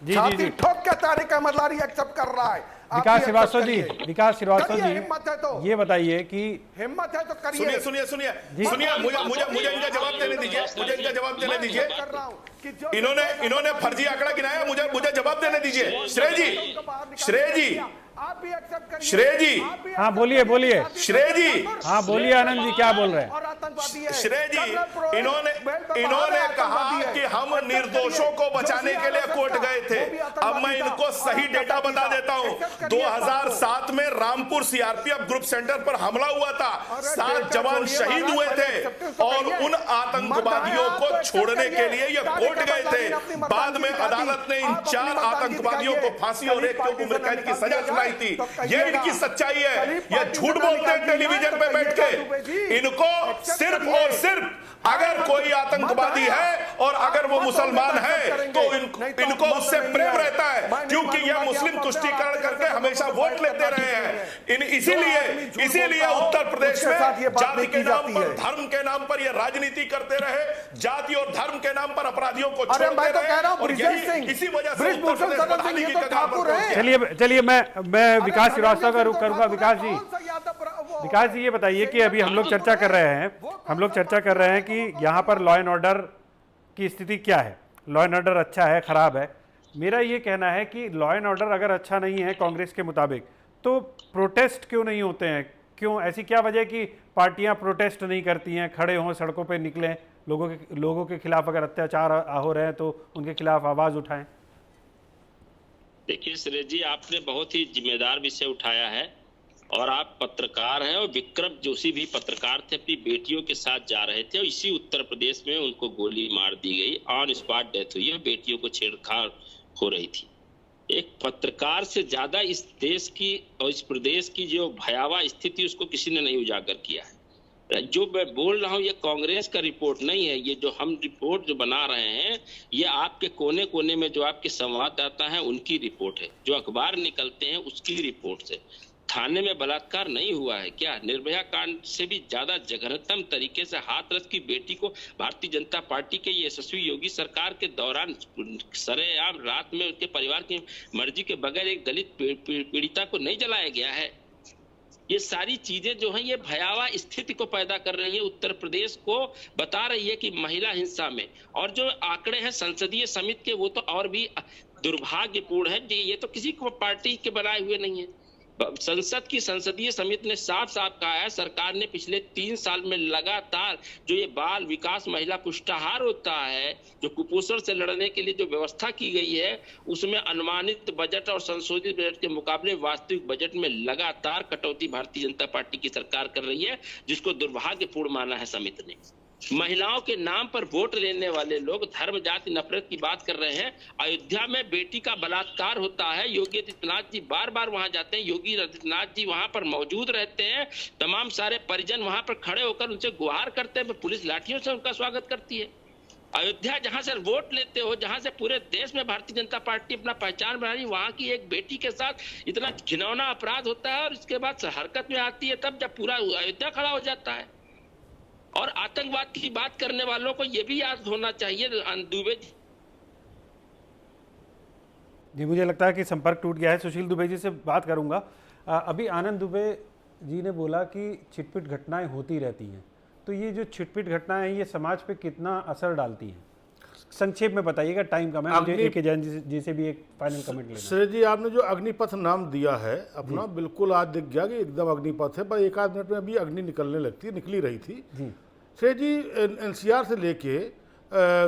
छाती ठोक के तारिक अहमद लारी एक्सेप्ट कर रहा है। विकास श्रीवास्तव जी, विकास श्रीवास्तव जी, हिम्मत है तो ये बताइए कि हिम्मत है तो करिए। सुनिए सुनिए सुनिए सुनिए, मुझे इनका जवाब देने दीजिए, मुझे इनका जवाब देने दीजिए। कर रहा हूं कि जो इन्होंने फर्जी आंकड़ा गिनाया, मुझे जवाब देने दीजिए। श्रेय जी, आप भी एक्सेप्ट करिए। श्रेय जी, हाँ बोलिए श्रेय जी, हाँ बोलिए आनंद जी, क्या बोल रहे हैं? और आतंकवादी है। श्रेय जी, इन्होंने कहा कि हम निर्दोषों को बचाने के लिए कोर्ट गए थे। अब मैं इनको सही डेटा बता देता हूं। 2007 में रामपुर सीआरपीएफ ग्रुप सेंटर पर हमला हुआ था, 7 जवान शहीद हुए थे और उन आतंकवादियों को छोड़ने के लिए ये कोर्ट गए थे। बाद में अदालत ने इन 4 आतंकवादियों को फांसी और एक को उम्र कैद की सजा सुनाई थी। ये इनकी सच्चाई है। ये झूठ बोलते हैं टेलीविजन पे बैठ के। इनको सिर्फ और सिर्फ अगर कोई आतंकवादी है और अगर वो मुसलमान है तो इनको उससे प्रेम रहता है, क्योंकि ये मुस्लिम तुष्टीकरण करके हमेशा वोट लेते रहे हैं। इसीलिए उत्तर प्रदेश में जाति के नाम पर, धर्म के नाम पर ये राजनीति करते रहे, जाति और धर्म के नाम पर अपराधियों को छोड़ते रहे, और इसी वजह से उत्तर प्रदेश बदहाली की कगार पर पहुंच गया। चलिए मैं विकास श्रीवास्तव का रुख करूंगा। विकास जी ये बताइए कि अभी हम लोग चर्चा कर रहे हैं कि यहाँ पर लॉ एंड ऑर्डर की स्थिति क्या है, लॉ एंड ऑर्डर अच्छा है खराब है। मेरा ये कहना है कि लॉ एंड ऑर्डर अगर अच्छा नहीं है कांग्रेस के मुताबिक, तो प्रोटेस्ट क्यों नहीं होते हैं? क्यों, ऐसी क्या वजह कि पार्टियां प्रोटेस्ट नहीं करती हैं, खड़े हों, सड़कों पे निकलें, लोगों के खिलाफ अगर अत्याचार हो रहे हैं तो उनके खिलाफ आवाज उठाएं? देखिए श्रेय जी, आपने बहुत ही जिम्मेदार विषय उठाया है और आप पत्रकार हैं, और विक्रम जोशी भी पत्रकार थे, अपनी बेटियों के साथ जा रहे थे और इसी उत्तर प्रदेश में उनको गोली मार दी गई, ऑन स्पॉट डेथ हुई है, बेटियों को छेड़छाड़ हो रही थी। एक पत्रकार से ज्यादा इस देश की और इस प्रदेश की जो भयावह स्थिति उसको किसी ने नहीं उजागर किया है। जो मैं बोल रहा हूँ ये कांग्रेस का रिपोर्ट नहीं है, ये जो हम रिपोर्ट जो बना रहे हैं ये आपके कोने कोने में जो आपके संवाददाता हैं उनकी रिपोर्ट है, जो अखबार निकलते हैं उसकी रिपोर्ट से। थाने में बलात्कार नहीं हुआ है क्या? निर्भया कांड से भी ज्यादा जघन्यतम तरीके से हाथरस की बेटी को भारतीय जनता पार्टी के यशस्वी योगी सरकार के दौरान सरेआम रात में उनके परिवार की मर्जी के बगैर एक दलित पीड़िता को नहीं जलाया गया है। ये सारी चीजें जो हैं ये भयावह स्थिति को पैदा कर रही है, उत्तर प्रदेश को बता रही है कि महिला हिंसा में, और जो आंकड़े हैं संसदीय समिति के वो तो और भी दुर्भाग्यपूर्ण है। ये तो किसी को पार्टी के बनाए हुए नहीं है। संसद की संसदीय समिति ने साफ साफ कहा है सरकार ने पिछले 3 साल में लगातार जो ये बाल विकास महिला पुष्टाहार होता है, जो कुपोषण से लड़ने के लिए जो व्यवस्था की गई है, उसमें अनुमानित बजट और संशोधित बजट के मुकाबले वास्तविक बजट में लगातार कटौती भारतीय जनता पार्टी की सरकार कर रही है, जिसको दुर्भाग्यपूर्ण माना है समिति ने। महिलाओं के नाम पर वोट लेने वाले लोग धर्म जाति नफरत की बात कर रहे हैं। अयोध्या में बेटी का बलात्कार होता है, योगी आदित्यनाथ जी बार बार वहां जाते हैं, योगी आदित्यनाथ जी वहां पर मौजूद रहते हैं, तमाम सारे परिजन वहां पर खड़े होकर उनसे गुहार करते हैं, पुलिस लाठियों से उनका स्वागत करती है। अयोध्या जहां से वोट लेते हो, जहां से पूरे देश में भारतीय जनता पार्टी अपना पहचान बना रही, वहां की एक बेटी के साथ इतना घिनौना अपराध होता है और इसके बाद हरकत में आती है तब जब पूरा अयोध्या खड़ा हो जाता है। और आतंकवाद की बात करने वालों को यह भी याद होना चाहिए, दुबे जी मुझे लगता है कि संपर्क टूट गया है। सुशील दुबे जी से बात करूंगा। अभी आनंद दुबे जी ने बोला कि छिटपिट घटनाएं होती रहती हैं, तो ये जो छिटपिट घटनाएं हैं ये समाज पे कितना असर डालती हैं? संक्षेप में बताइएगा, टाइम कम है, मुझे AK जैन जी से भी एक फाइनल कमेंट लेना है। श्रेय जी, आपने जो अग्निपथ नाम दिया है अपना, बिल्कुल आज दिख गया कि एकदम अग्निपथ है, पर एक आध मिनट में अभी अग्नि निकलने लगती है, निकली रही थी श्रेय जी। NCR से लेके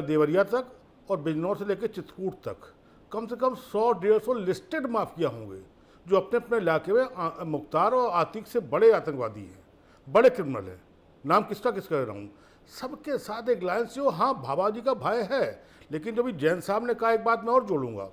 देवरिया तक और बिजनौर से लेके चित्रकूट तक कम से कम 100-150 लिस्टेड माफिया होंगे जो अपने अपने इलाके में मुख्तार और आतिक से बड़े आतंकवादी हैं, बड़े क्रिमिनल हैं। नाम किसका किसका कह रहा हूँ, सबके साथ एक लाइन से हो। हाँ, भाभा जी का भय है, लेकिन जो भी जैन साहब ने कहा, एक बात मैं और जोड़ूंगा,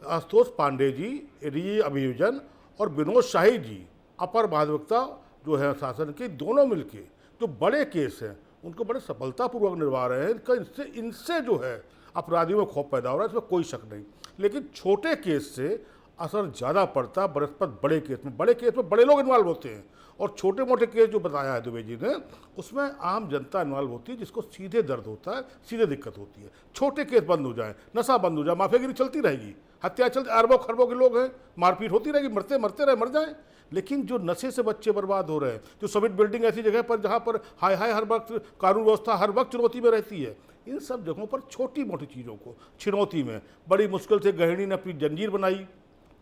आशुतोष पांडे जी, री अभियोजन और विनोद शाही जी अपर महाधिवक्ता जो है शासन के, दोनों मिलके जो बड़े केस हैं उनको बड़े सफलतापूर्वक निभा रहे हैं। इनसे जो है अपराधियों में खौफ पैदा हो रहा है, इसमें कोई शक नहीं। लेकिन छोटे केस से असर ज़्यादा पड़ता है बृहस्पत बड़े केस में बड़े लोग इन्वॉल्व होते हैं। और छोटे मोटे केस जो बताया है दुबे जी ने, उसमें आम जनता इन्वॉल्व होती है, जिसको सीधे दर्द होता है, सीधे दिक्कत होती है। छोटे केस बंद हो जाए, नशा बंद हो जाए, माफियागिरी चलती रहेगी, हत्या चलती, अरबों खरबों के लोग हैं, मारपीट होती रहेगी, मरते रहे, मर जाएं। लेकिन जो नशे से बच्चे बर्बाद हो रहे हैं, जो समिट बिल्डिंग ऐसी जगह पर जहाँ पर हाय हर वक्त कानून व्यवस्था हर वक्त चुनौती में रहती है, इन सब जगहों पर छोटी मोटी चीज़ों को चुनौती में बड़ी मुश्किल से गृहिणी ने अपनी जंजीर बनाई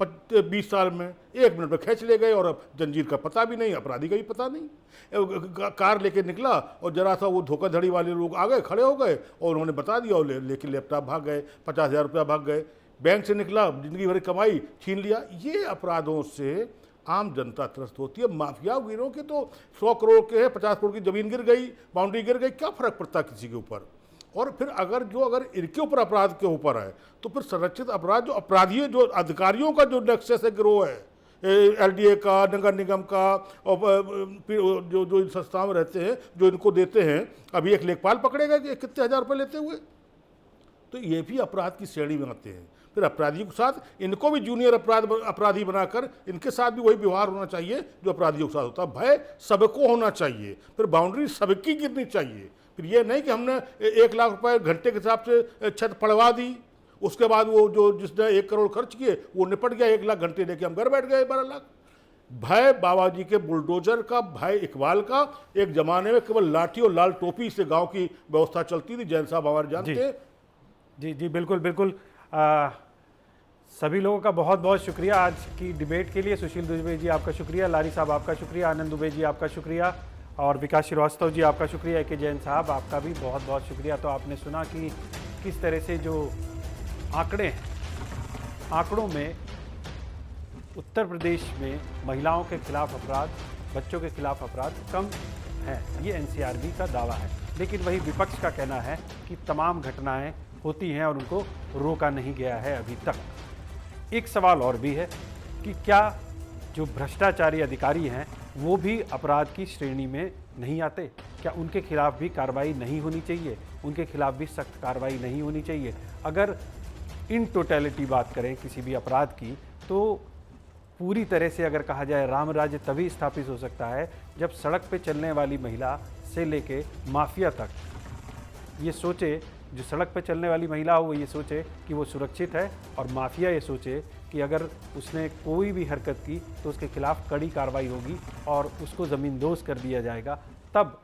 20 साल में, 1 मिनट में खींच ले गए और अब जंजीर का पता भी नहीं, अपराधी का भी पता नहीं। कार लेके निकला और जरा सा वो धोखाधड़ी वाले लोग आ गए, खड़े हो गए और उन्होंने बता दिया और लेके लैपटॉप भाग गए, 50,000 रुपया भाग गए। बैंक से निकला, जिंदगी भर कमाई छीन लिया। ये अपराधों से आम जनता त्रस्त होती है। माफिया गिरोह के तो 100 करोड़ के है, 50 करोड़ की जमीन गिर गई, बाउंड्री गिर गई, क्या फर्क पड़ता किसी के ऊपर। और फिर अगर इनके ऊपर अपराध के ऊपर है तो फिर संरक्षित अपराध जो अपराधी जो अधिकारियों का जो नेक्सस है, गिरोह है, LDA का, नगर निगम का, और जो इन संस्थाओं में रहते हैं, जो इनको देते हैं। अभी एक लेखपाल पकड़े गए कितने हजार रुपये लेते हुए, तो ये भी अपराध की श्रेणी में आते हैं। फिर अपराधियों के साथ इनको भी जूनियर अपराधी बनाकर इनके साथ भी वही व्यवहार होना चाहिए जो अपराधियों के साथ होता है। भय सबको होना चाहिए, फिर बाउंड्री सबकी गिरनी चाहिए। फिर ये नहीं कि हमने 1 लाख रुपए घंटे के हिसाब से छत पड़वा दी, उसके बाद वो जो जिसने 1 करोड़ खर्च किए वो निपट गया, 1 लाख घंटे लेके हम घर बैठ गए 12 लाख। भय बाबा जी के बुलडोजर का, भय इकबाल का। एक जमाने में केवल लाठी और लाल टोपी से गांव की व्यवस्था चलती थी, जैन साहब हमारे जानते हैं। जी बिल्कुल बिल्कुल। सभी लोगों का बहुत बहुत शुक्रिया आज की डिबेट के लिए। सुशील दुबे जी आपका शुक्रिया, लारी साहब आपका शुक्रिया, आनंद दुबे जी आपका शुक्रिया, और विकास श्रीवास्तव जी आपका शुक्रिया, AK जैन साहब आपका भी बहुत बहुत शुक्रिया। तो आपने सुना कि किस तरह से जो आंकड़े हैं, आंकड़ों में उत्तर प्रदेश में महिलाओं के खिलाफ अपराध, बच्चों के खिलाफ अपराध कम है, ये NCRB का दावा है। लेकिन वही विपक्ष का कहना है कि तमाम घटनाएं होती हैं और उनको रोका नहीं गया है अभी तक। एक सवाल और भी है कि क्या जो भ्रष्टाचारी अधिकारी हैं वो भी अपराध की श्रेणी में नहीं आते? क्या उनके खिलाफ भी कार्रवाई नहीं होनी चाहिए? उनके खिलाफ भी सख्त कार्रवाई नहीं होनी चाहिए? अगर इन टोटलिटी बात करें किसी भी अपराध की, तो पूरी तरह से अगर कहा जाए राम राज्य तभी स्थापित हो सकता है जब सड़क पे चलने वाली महिला से लेके माफिया तक ये सोचे, जो सड़क पे चलने वाली महिला हो वो ये सोचे कि वो सुरक्षित है, और माफिया ये सोचे कि अगर उसने कोई भी हरकत की तो उसके खिलाफ कड़ी कार्रवाई होगी और उसको ज़मींदोज़ कर दिया जाएगा। तब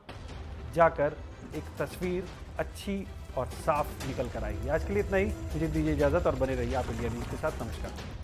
जाकर एक तस्वीर अच्छी और साफ निकल कर आएगी। आज के लिए इतना ही, मुझे दीजिए इजाज़त और बने रहिए आप इंडिया न्यूज़ के साथ। नमस्कार।